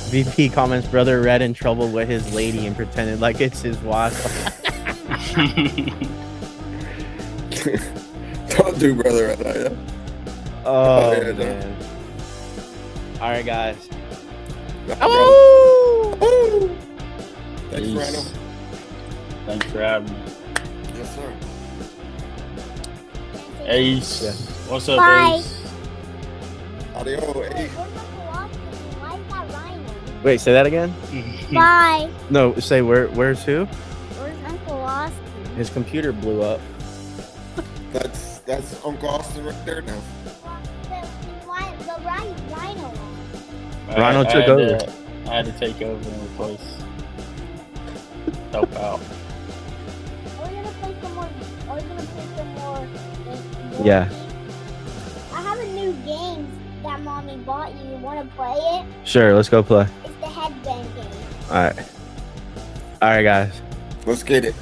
VP comments, brother Red in trouble with his lady and pretended like it's his wife. Don't do brother right now. Yeah? Oh, yeah, man. All right, guys. Oh! Oh! Thanks, Peace. Rhino. Thanks for having me. Yes, sir. Ace. Yeah. What's up, Bye. Ace? Adios. Hey. Why is that Rhino? Wait, say that again. Bye. No, say where's who? Where's Uncle Austin? His computer blew up. That's Uncle Austin right there now. The Rhino. Rhino took over. I had to take over and replace. Help out. Are we gonna play some more? Are we gonna play some more? Yeah. I have a new game that Mommy bought you. You wanna play it? Sure, let's go play. It's the headband game. All right, guys. Oh! Let's get it.